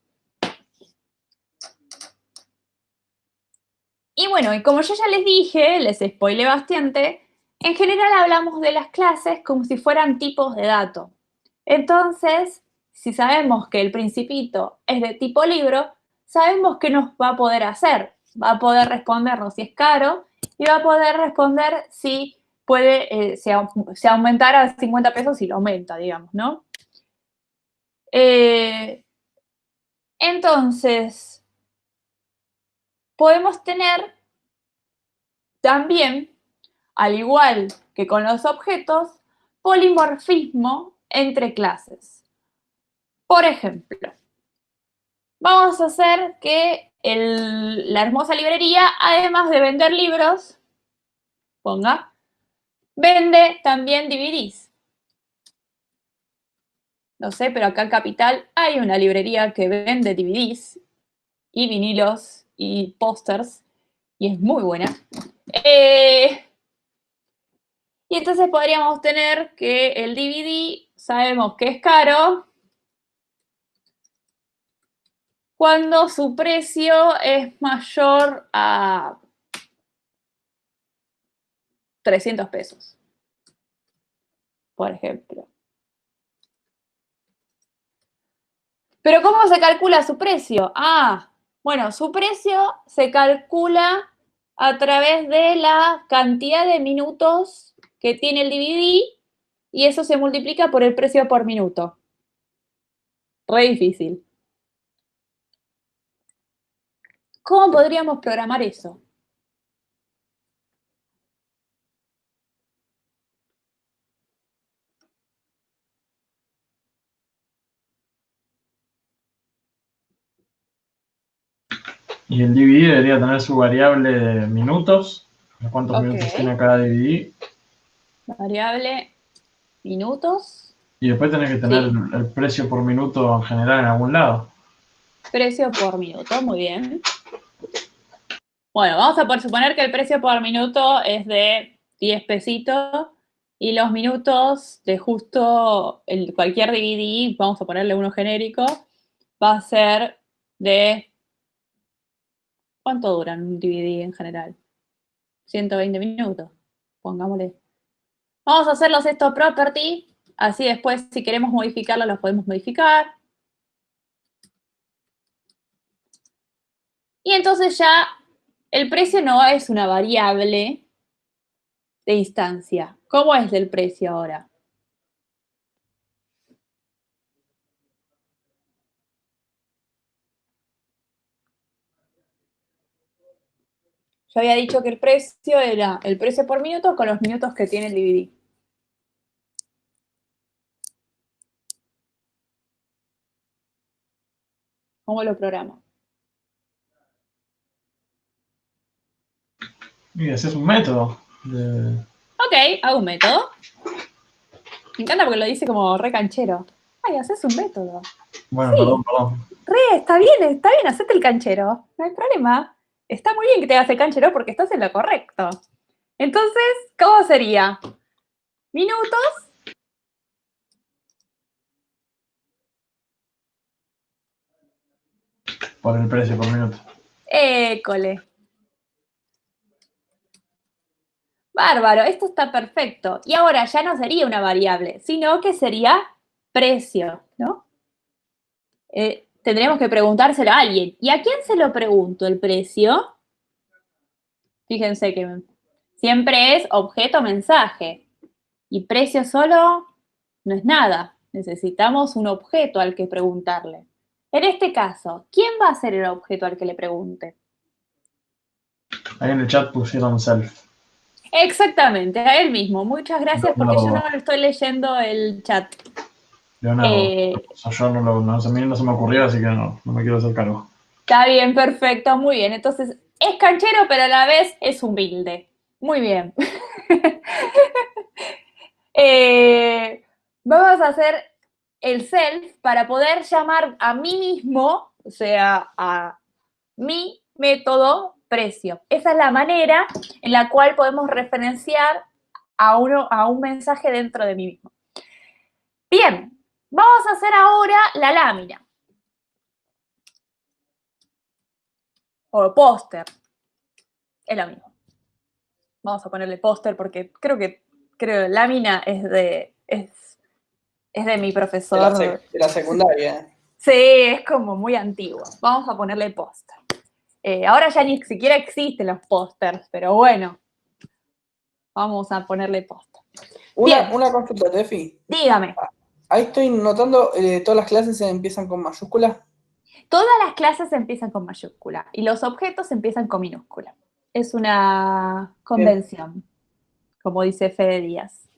A: Y bueno, y como yo ya les dije, les spoilé bastante, en general hablamos de las clases como si fueran tipos de dato. Entonces, si sabemos que el Principito es de tipo libro, sabemos qué nos va a poder hacer. Va a poder respondernos si es caro y va a poder responder si puede, si aumentar a 50 pesos y lo aumenta, digamos, ¿no? Entonces, podemos tener también, al igual que con los objetos, polimorfismo entre clases. Por ejemplo, vamos a hacer que la hermosa librería, además de vender libros, vende también DVDs. No sé, pero acá en Capital hay una librería que vende DVDs y vinilos y pósters y es muy buena. Y entonces podríamos tener que el DVD sabemos que es caro cuando su precio es mayor a 300 pesos, por ejemplo. ¿Pero cómo se calcula su precio? Bueno, su precio se calcula a través de la cantidad de minutos que tiene el DVD y eso se multiplica por el precio por minuto. Re difícil. ¿Cómo podríamos programar eso?
D: Y el DVD debería tener su variable de minutos. ¿Cuántos
A: Ok.
D: minutos tiene cada DVD?
A: Variable minutos.
D: Y después tenés que tener
A: Sí.
D: el precio por minuto en general en algún lado.
A: Precio por minuto, muy bien. Bueno, vamos a suponer que el precio por minuto es de 10 pesitos Y los minutos de justo cualquier DVD, vamos a ponerle uno genérico, va a ser de... ¿Cuánto duran un DVD en general? 120 minutos, pongámosle. Vamos a hacerlos esto property, así después si queremos modificarlo los podemos modificar. Y entonces ya el precio no es una variable de instancia. ¿Cómo es el precio ahora? Yo había dicho que el precio era el precio por minuto con los minutos que tiene el DVD. ¿Cómo lo programo?
D: Y ese es un método.
A: Ok, hago un método. Me encanta porque lo dice como re canchero. Ay, haces un método.
D: Bueno,
A: Sí.
D: perdón.
A: Está bien, hacete el canchero. No hay problema. Está muy bien que te hagas el canchero porque estás en lo correcto. Entonces, ¿cómo sería? Minutos
D: Por el precio por minuto.
A: École. Bárbaro, esto está perfecto. Y ahora ya no sería una variable, sino que sería precio, ¿no? Tendríamos que preguntárselo a alguien. ¿Y a quién se lo pregunto el precio? Fíjense que siempre es objeto mensaje. Y precio solo no es nada. Necesitamos un objeto al que preguntarle. En este caso, ¿quién va a ser el objeto al que le pregunte?
D: Ahí en el chat pusieron self.
A: Exactamente, a él mismo. Muchas gracias porque yo no estoy leyendo el chat.
D: Leonardo. O sea, yo a mí no se me ocurrió, así que no me quiero hacer cargo.
A: Está bien, perfecto, muy bien. Entonces, es canchero, pero a la vez es humilde. Muy bien. Vamos a hacer el self para poder llamar a mí mismo, o sea, a mi método precio. Esa es la manera en la cual podemos referenciar a un mensaje dentro de mí mismo. Bien, vamos a hacer ahora la lámina. O póster. Es lo mismo. Vamos a ponerle póster porque creo lámina es de mi profesor.
F: De la secundaria.
A: Sí, es como muy antiguo. Vamos a ponerle póster. Ahora ya ni siquiera existen los pósters, pero bueno. Vamos a ponerle póster.
F: Una consulta, Tefi.
A: Dígame.
F: Ahí estoy notando, todas las clases empiezan con mayúscula.
A: Todas las clases empiezan con mayúscula y los objetos empiezan con minúscula. Es una convención, como dice Fede Díaz.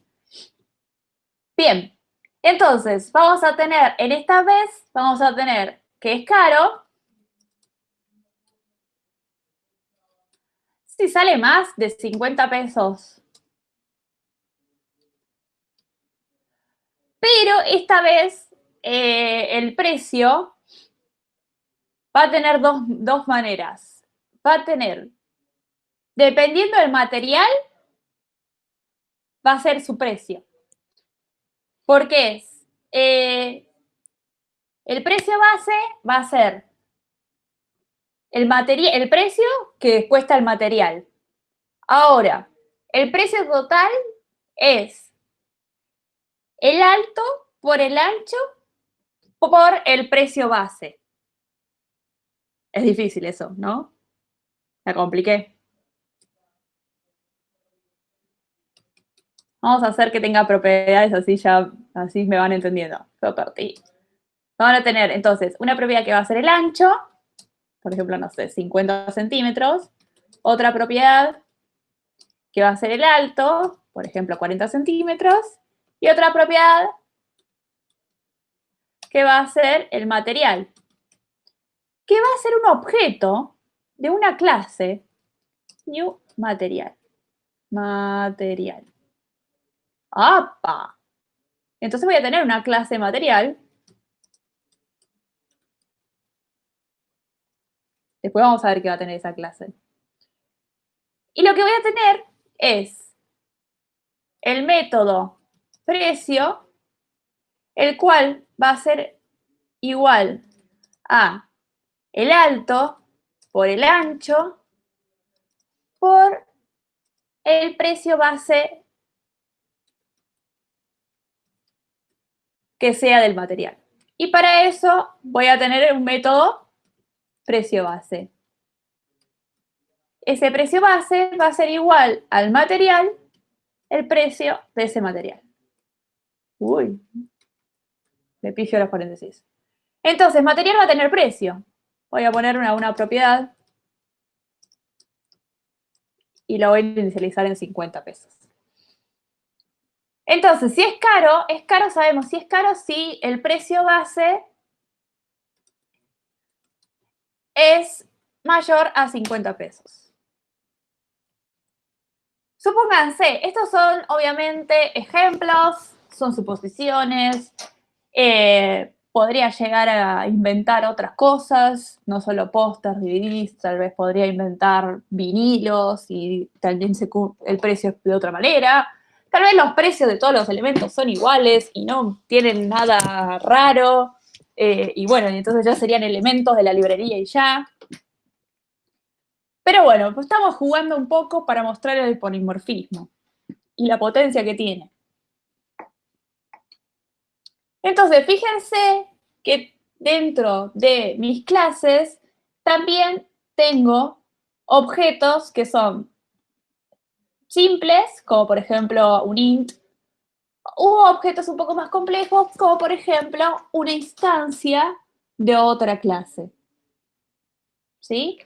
A: Bien, entonces vamos a tener, en esta vez, vamos a tener que es caro. Si sale más de 50 pesos. Pero esta vez el precio va a tener dos maneras. Va a tener, dependiendo del material, va a ser su precio. Porque es, el precio base va a ser el precio que cuesta el material. Ahora, el precio total es el alto por el ancho por el precio base. Es difícil eso, ¿no? La compliqué. Vamos a hacer que tenga propiedades, así me van entendiendo. Property. Van a tener, entonces, una propiedad que va a ser el ancho, por ejemplo, no sé, 50 centímetros. Otra propiedad que va a ser el alto, por ejemplo, 40 centímetros. Y otra propiedad que va a ser el material, que va a ser un objeto de una clase, new material. Material. ¡Apa! Entonces voy a tener una clase material. Después vamos a ver qué va a tener esa clase. Y lo que voy a tener es el método precio, el cual va a ser igual a el alto por el ancho por el precio base que sea del material. Y para eso voy a tener un método precio base. Ese precio base va a ser igual al material, el precio de ese material. Uy, me pifio los paréntesis. Entonces, material va a tener precio. Voy a poner una propiedad y lo voy a inicializar en 50 pesos. Entonces, si es caro, sabemos si es caro si el precio base es mayor a 50 pesos. Supónganse, estos son obviamente ejemplos, son suposiciones, podría llegar a inventar otras cosas, no solo pósters, DVDs, tal vez podría inventar vinilos y también el precio es de otra manera. Tal vez los precios de todos los elementos son iguales y no tienen nada raro. Y bueno, entonces ya serían elementos de la librería y ya. Pero bueno, pues estamos jugando un poco para mostrar el polimorfismo y la potencia que tiene. Entonces, fíjense que dentro de mis clases también tengo objetos que son simples, como por ejemplo un int, u objetos un poco más complejos, como por ejemplo una instancia de otra clase. ¿Sí?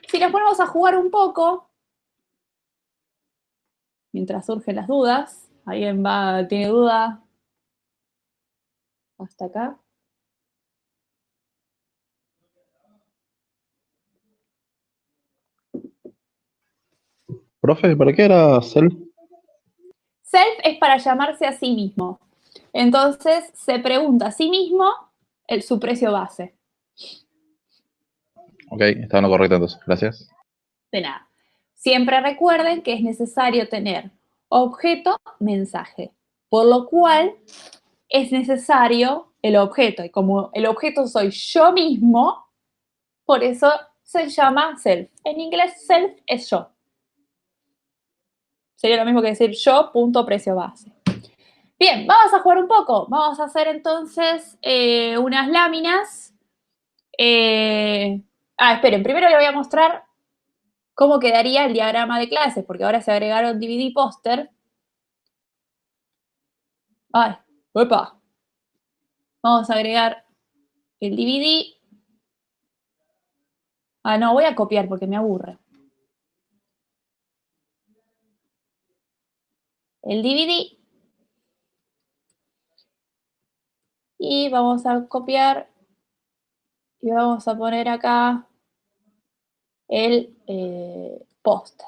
A: Si nos ponemos a jugar un poco, mientras surgen las dudas, ¿alguien tiene duda hasta acá?
G: Profe, ¿para qué era self?
A: Self es para llamarse a sí mismo. Entonces se pregunta a sí mismo su precio base.
G: Ok, estaba en lo correcto entonces. Gracias.
A: De nada. Siempre recuerden que es necesario tener objeto, mensaje, por lo cual es necesario el objeto. Y como el objeto soy yo mismo, por eso se llama self. En inglés, self es yo. Sería lo mismo que decir yo punto precio base. Bien, vamos a jugar un poco. Vamos a hacer entonces unas láminas. Esperen, primero les voy a mostrar cómo quedaría el diagrama de clases, porque ahora se agregaron DVD y póster. Ay, opa. Vamos a agregar el DVD. No, voy a copiar porque me aburre. El DVD. Y vamos a copiar y vamos a poner acá el póster.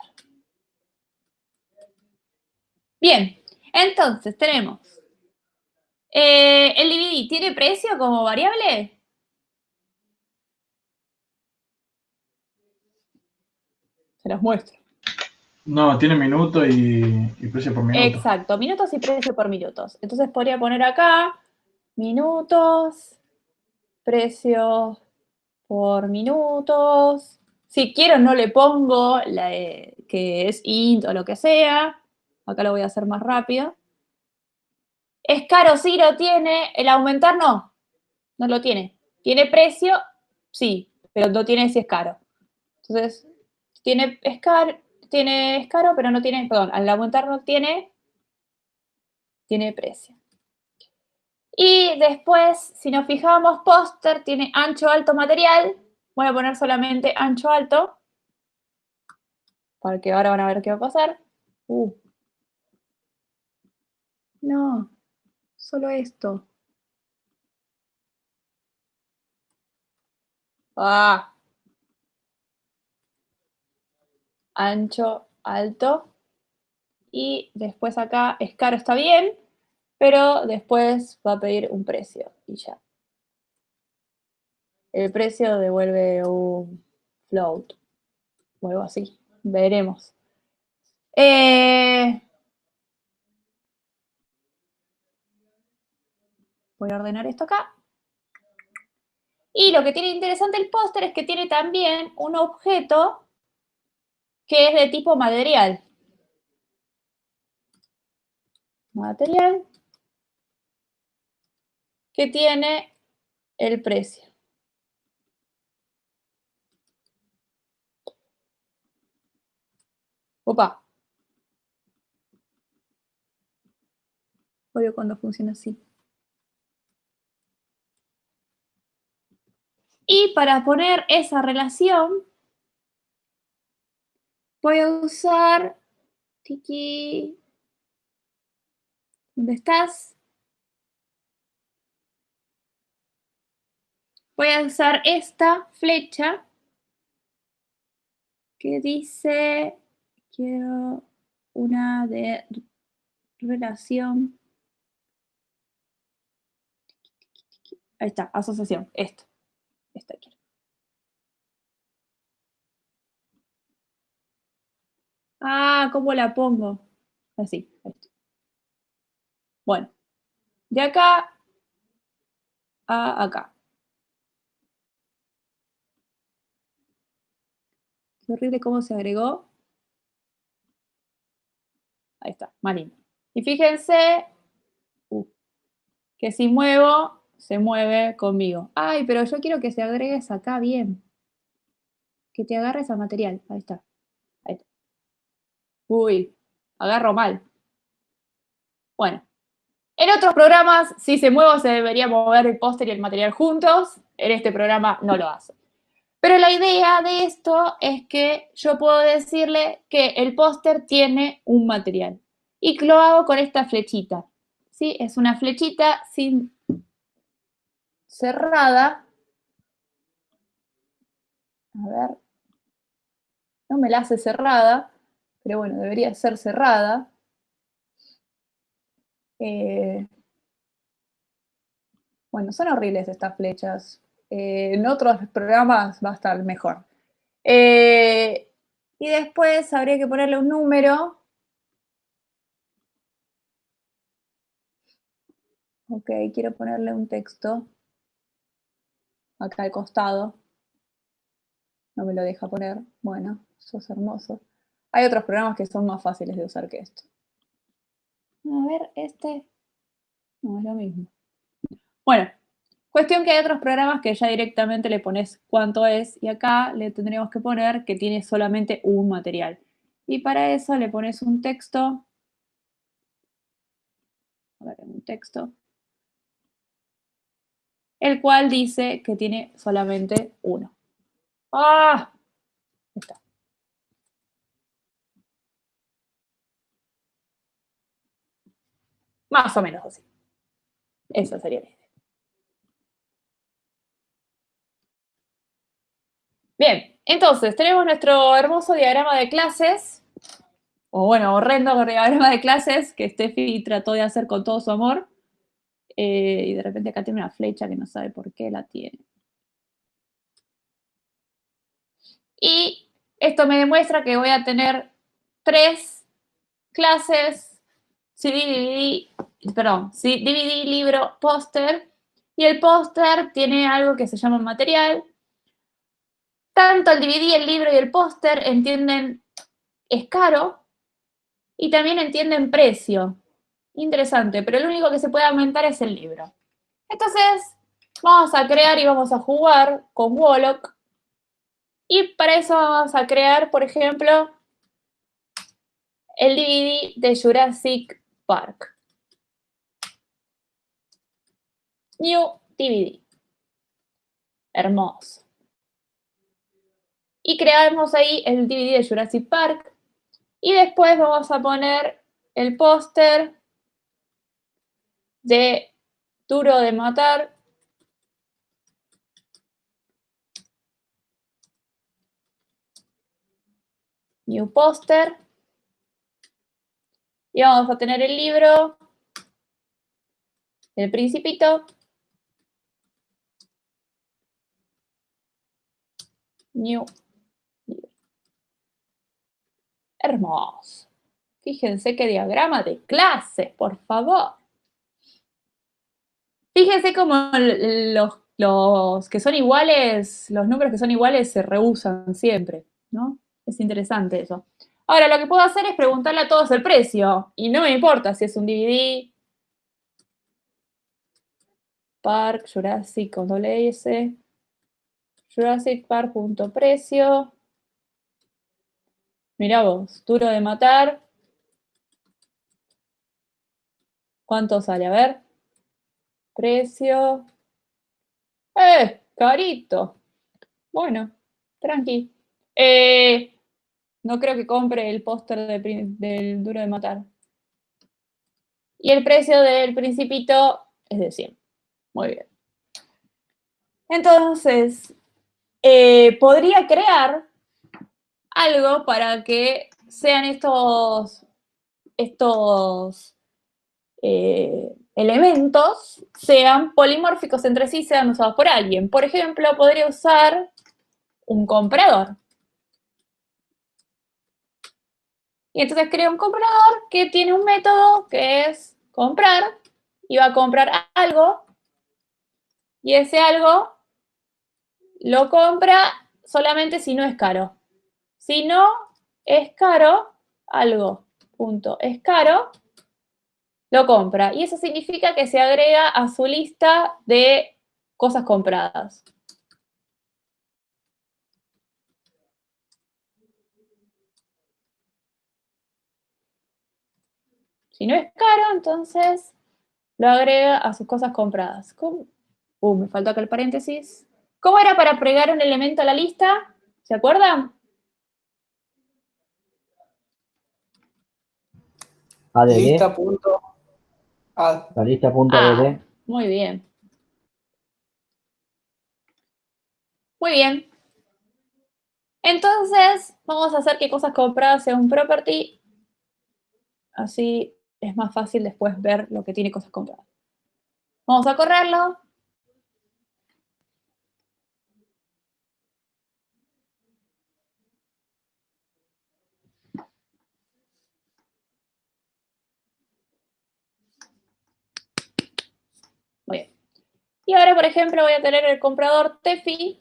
A: Bien, entonces tenemos el DVD, ¿tiene precio como variable? Se los muestro.
D: No, tiene minuto y precio por minuto.
A: Exacto, minutos y precio por minutos. Entonces podría poner acá minutos, precio por minutos. Si quiero no le pongo que es int o lo que sea. Acá lo voy a hacer más rápido. ¿Es caro? Sí lo tiene. ¿El aumentar? No. No lo tiene. ¿Tiene precio? Sí, pero no tiene si es caro. Entonces, es caro, pero no tiene, perdón, al aumentar no tiene precio. Y después, si nos fijamos, póster tiene ancho, alto, material. Voy a poner solamente ancho, alto, porque ahora van a ver qué va a pasar. No, solo esto. Ancho, alto. Y después acá es caro, está bien, pero después va a pedir un precio y ya. El precio devuelve un float o algo así. Veremos. Voy a ordenar esto acá. Y lo que tiene interesante el póster es que tiene también un objeto que es de tipo material. Material que tiene el precio. Opa. Odio cuando funciona así. Y para poner esa relación, voy a usar, Tiki, ¿dónde estás? Voy a usar esta flecha que dice, quiero una de relación. Ahí está, asociación, esta quiero. Ah, ¿cómo la pongo? Así, ahí está. Bueno, de acá a acá. Qué horrible cómo se agregó. Ahí está, más lindo. Y fíjense que si muevo, se mueve conmigo. Ay, pero yo quiero que se agregues acá bien. Que te agarres a material. Ahí está. Ahí está. Uy, agarro mal. Bueno, en otros programas, si se mueve, se debería mover el póster y el material juntos. En este programa no lo hace. Pero la idea de esto es que yo puedo decirle que el póster tiene un material. Y lo hago con esta flechita. ¿Sí? Es una flechita sin cerrada. A ver. No me la hace cerrada, pero bueno, debería ser cerrada. Bueno, son horribles estas flechas. En otros programas va a estar mejor. Y después habría que ponerle un número. Ok, quiero ponerle un texto. Acá al costado. No me lo deja poner. Bueno, eso es hermoso. Hay otros programas que son más fáciles de usar que esto. A ver, este. No, es lo mismo. Bueno, cuestión que hay otros programas que ya directamente le pones cuánto es y acá le tendríamos que poner que tiene solamente un material. Y para eso le pones un texto. A ver, un texto. El cual dice que tiene solamente uno. ¡Ah! Ahí está. Más o menos así. Esa sería la idea. Bien, entonces tenemos nuestro hermoso diagrama de clases, o bueno, horrendo diagrama de clases que Steffi trató de hacer con todo su amor, y de repente acá tiene una flecha que no sabe por qué la tiene. Y esto me demuestra que voy a tener 3 clases, DVD, libro, póster, y el póster tiene algo que se llama material. Tanto el DVD, el libro y el póster entienden es caro y también entienden precio. Interesante, pero el único que se puede aumentar es el libro. Entonces, vamos a crear y vamos a jugar con Wolock. Y para eso vamos a crear, por ejemplo, el DVD de Jurassic Park. New DVD. Hermoso. Y creamos ahí el DVD de Jurassic Park. Y después vamos a poner el póster de Duro de Matar. New póster. Y vamos a tener el libro El Principito. New. Hermoso. Fíjense qué diagrama de clase, por favor. Fíjense cómo los que son iguales, los números que son iguales se reusan siempre, ¿no? Es interesante eso. Ahora, lo que puedo hacer es preguntarle a todos el precio, y no me importa si es un DVD, Park, Jurassic con doble S, Jurassic Park.precio. Mirá vos, duro de matar. ¿Cuánto sale? A ver. Precio. Carito. Bueno, tranqui. No creo que compre el póster del duro de matar. Y el precio del Principito es de 100. Muy bien. Entonces, podría crear algo para que sean estos elementos sean polimórficos entre sí, sean usados por alguien. Por ejemplo, podría usar un comprador. Y entonces creo un comprador que tiene un método que es comprar y va a comprar algo y ese algo lo compra solamente si no es caro. Si no es caro, algo, punto, es caro, lo compra. Y eso significa que se agrega a su lista de cosas compradas. Si no es caro, entonces lo agrega a sus cosas compradas. ¿Cómo? Me faltó acá el paréntesis. ¿Cómo era para agregar un elemento a la lista? ¿Se acuerdan?
E: ADD,
F: Lista.add.
E: la lista.add.
A: Muy bien. Muy bien. Entonces, vamos a hacer que cosas compradas sea un property. Así es más fácil después ver lo que tiene cosas compradas. Vamos a correrlo. Muy bien. Y ahora, por ejemplo, voy a tener el comprador Tefi.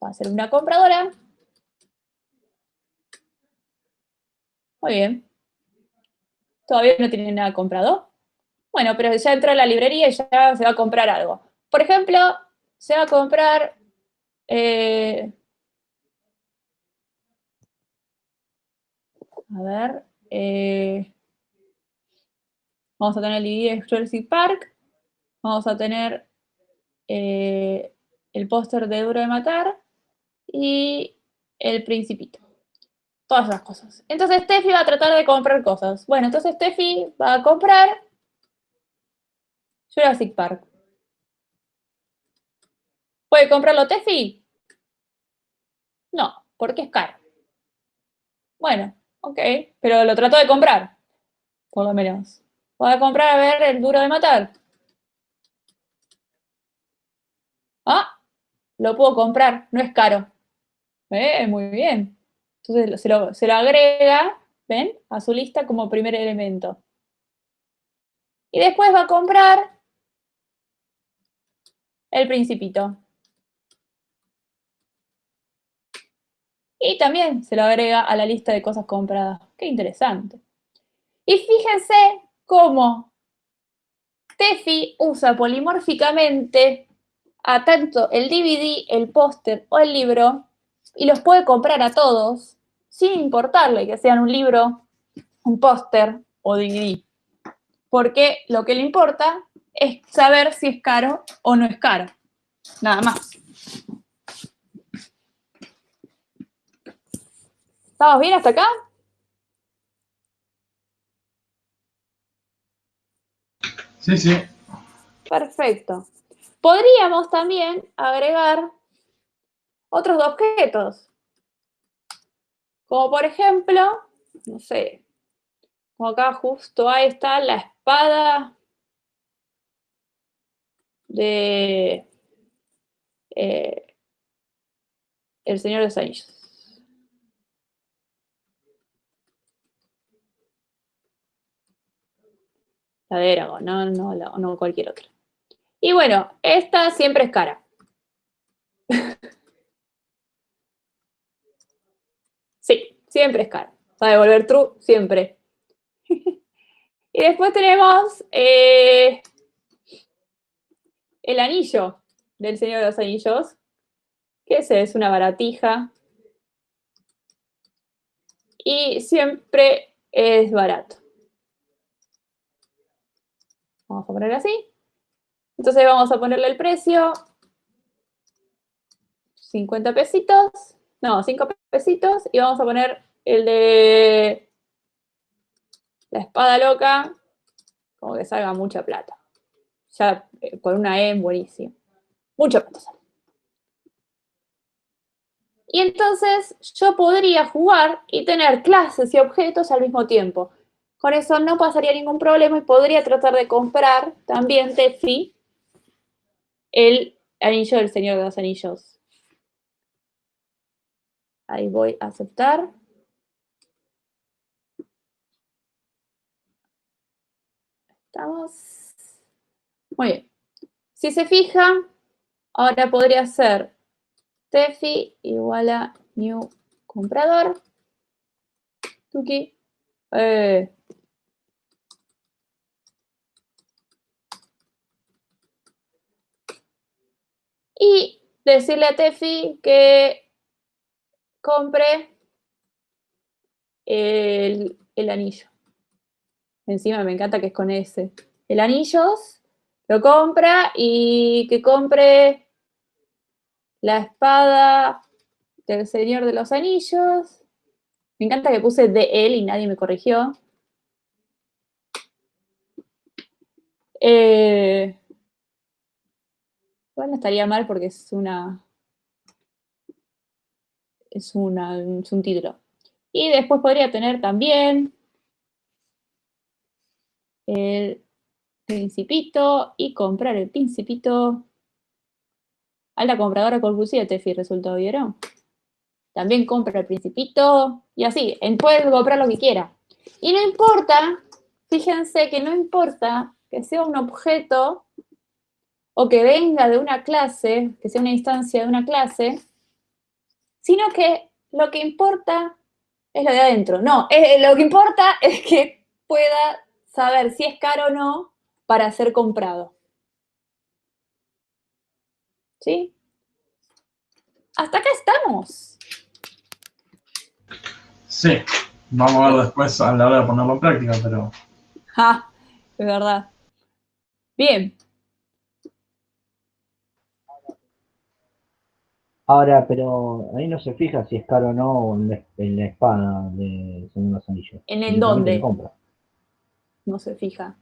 A: Va a ser una compradora. Muy bien. Todavía no tiene nada comprado. Bueno, pero ya entró a la librería y ya se va a comprar algo. Por ejemplo, se va a comprar... a ver... vamos a tener el DVD de Jurassic Park. Vamos a tener el póster de Duro de Matar y el Principito. Todas esas cosas. Entonces Steffi va a tratar de comprar cosas. Bueno, entonces Steffi va a comprar Jurassic Park. ¿Puede comprarlo Steffi? No, porque es caro. Bueno, ok, pero lo trató de comprar, por lo menos. Voy a comprar, a ver, el Duro de Matar. Ah, lo puedo comprar, no es caro. Muy bien. Entonces se lo agrega, ¿ven? A su lista como primer elemento. Y después va a comprar el Principito. Y también se lo agrega a la lista de cosas compradas. Qué interesante. Y fíjense cómo Steffi usa polimórficamente a tanto el DVD, el póster o el libro y los puede comprar a todos sin importarle que sean un libro, un póster o DVD. Porque lo que le importa es saber si es caro o no es caro. Nada más. ¿Estamos bien hasta acá?
D: Sí, sí.
A: Perfecto. Podríamos también agregar otros objetos, como por ejemplo, no sé, como acá justo ahí está la espada de El Señor de los Anillos. La de Eragon, no cualquier otra. Y bueno, esta siempre es cara. Sí, siempre es cara. Va a devolver true, siempre. Y después tenemos el anillo del Señor de los Anillos, que ese es una baratija. Y siempre es barato. Vamos a poner así. Entonces vamos a ponerle el precio. 50 pesitos. No, 5 pesitos. Y vamos a poner el de la espada loca. Como que salga mucha plata. Ya con una E, buenísimo. Mucha plata sale. Y entonces yo podría jugar y tener clases y objetos al mismo tiempo. Con eso no pasaría ningún problema y podría tratar de comprar también, Tefi, el anillo del Señor de los Anillos. Ahí voy a aceptar. Estamos. Muy bien. Si se fija, ahora podría ser Tefi igual a new comprador. Tuki. Y decirle a Tefi que compre el anillo. Encima me encanta que es con ese. El anillos lo compra y que compre la espada del Señor de los Anillos. Me encanta que puse de él y nadie me corrigió. Bueno, estaría mal porque es un título. Y después podría tener también el Principito y comprar el Principito. Alta compradora compulsiva, Tefi, resultado, ¿vieron? También compra el Principito y así, puede comprar lo que quiera. Y no importa, fíjense que no importa que sea un objeto o que venga de una clase, que sea una instancia de una clase, sino que lo que importa es lo de adentro. No, lo que importa es que pueda saber si es caro o no para ser comprado. ¿Sí? Hasta acá estamos.
D: Sí, vamos a ver después a la hora de ponerlo en práctica, pero
A: Ah, es verdad. Bien.
E: Ahora, pero ahí no se fija si es caro o no en la espada de Señor de los Anillos.
A: ¿En
E: Directamente
A: dónde?
E: se compra.
A: No se fija.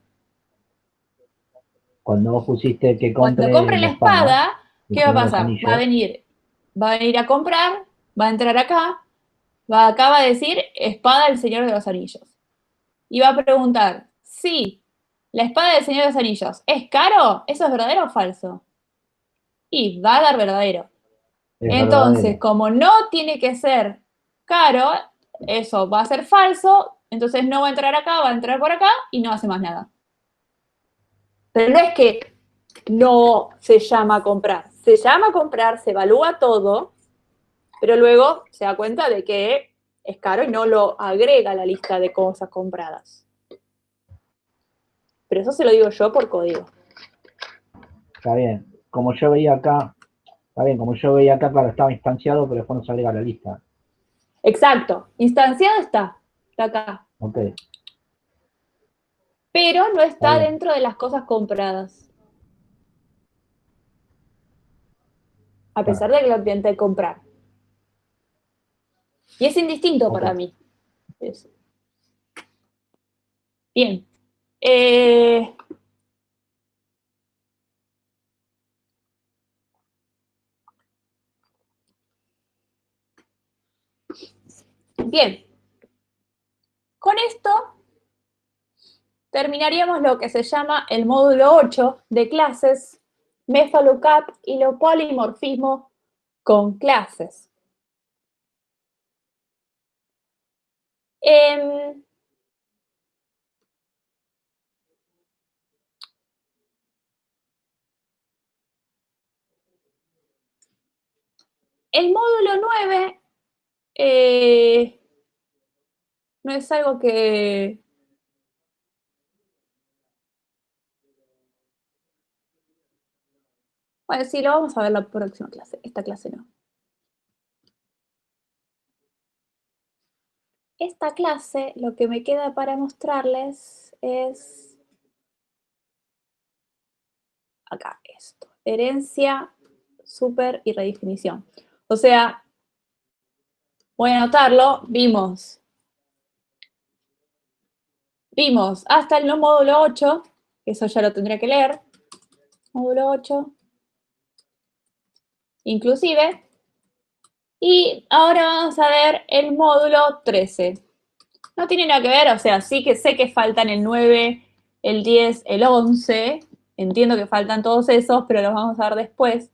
E: Cuando vos pusiste que
A: Cuando
E: compre
A: compre
E: la
A: la
E: espada
A: espada,
E: del
A: ¿qué va a
E: Señor de los
A: pasar? Va a
E: Anillos,
A: venir a comprar, va a entrar acá, acá va a decir espada del Señor de los Anillos. Y va a preguntar, sí, la espada del Señor de los Anillos, ¿es caro? ¿Eso es verdadero o falso? Y va a dar verdadero.
E: es
A: Entonces,
E: verdadero.
A: como no tiene que ser caro, eso va a ser falso, entonces no va a entrar acá, va a entrar por acá y no hace más nada. Pero no es que no se llama comprar. Se llama comprar, se evalúa todo, pero luego se da cuenta de que es caro y no lo agrega a la lista de cosas compradas. Pero eso se lo digo yo por código.
E: Está bien. Como yo veía acá, está bien, como yo veía acá, claro, estaba instanciado, pero después no se agrega a la lista.
A: Exacto. Instanciado está acá.
E: Ok,
A: Pero no
E: está
A: está
E: bien.
A: dentro de las cosas compradas. A pesar de que lo intenté comprar. Y es indistinto para mí. Eso. Bien. Bien. Con esto terminaríamos lo que se llama el módulo 8 de clases, MethoLookup y lo polimorfismo con clases. Em, el módulo 9 no es algo que... Bueno, sí, lo vamos a ver la próxima clase. Esta clase no. Esta clase, lo que me queda para mostrarles es... Acá, esto. Herencia, super y redefinición. O sea, voy a anotarlo. Vimos hasta el módulo 8, eso ya lo tendría que leer. Módulo 8. Inclusive. Y ahora vamos a ver el módulo 13. No tiene nada que ver, o sea, sí que sé que faltan el 9, el 10, el 11. Entiendo que faltan todos esos, pero los vamos a ver después.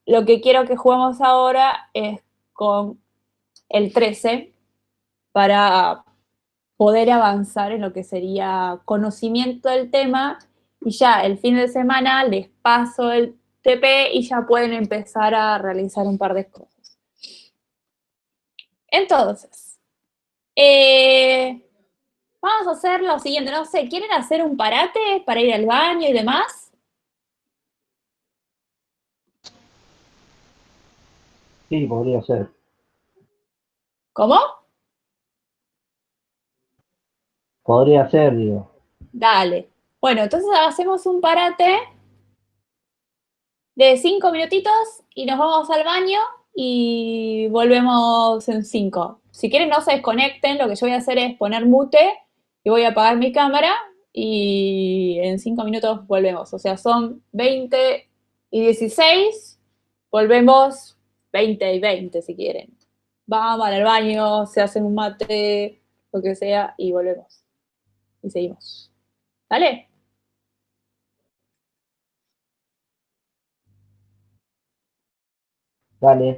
A: Lo que quiero que juguemos ahora es con el 13 para poder avanzar en lo que sería conocimiento del tema y ya el fin de semana les paso el TP y ya pueden empezar a realizar un par de cosas. Entonces, vamos a hacer lo siguiente, no sé, ¿quieren hacer un parate para ir al baño y demás?
E: Sí, podría ser.
A: ¿Cómo?
E: Podría ser, digo.
A: Dale. Bueno, entonces hacemos un parate de 5 minutitos y nos vamos al baño y volvemos en 5. Si quieren no se desconecten, lo que yo voy a hacer es poner mute y voy a apagar mi cámara y en 5 minutos volvemos. O sea, son 20 y 16, volvemos 20 y 20 si quieren. Vamos al baño, se hacen un mate, lo que sea, y volvemos. Y seguimos. ¿Vale?
E: Dale.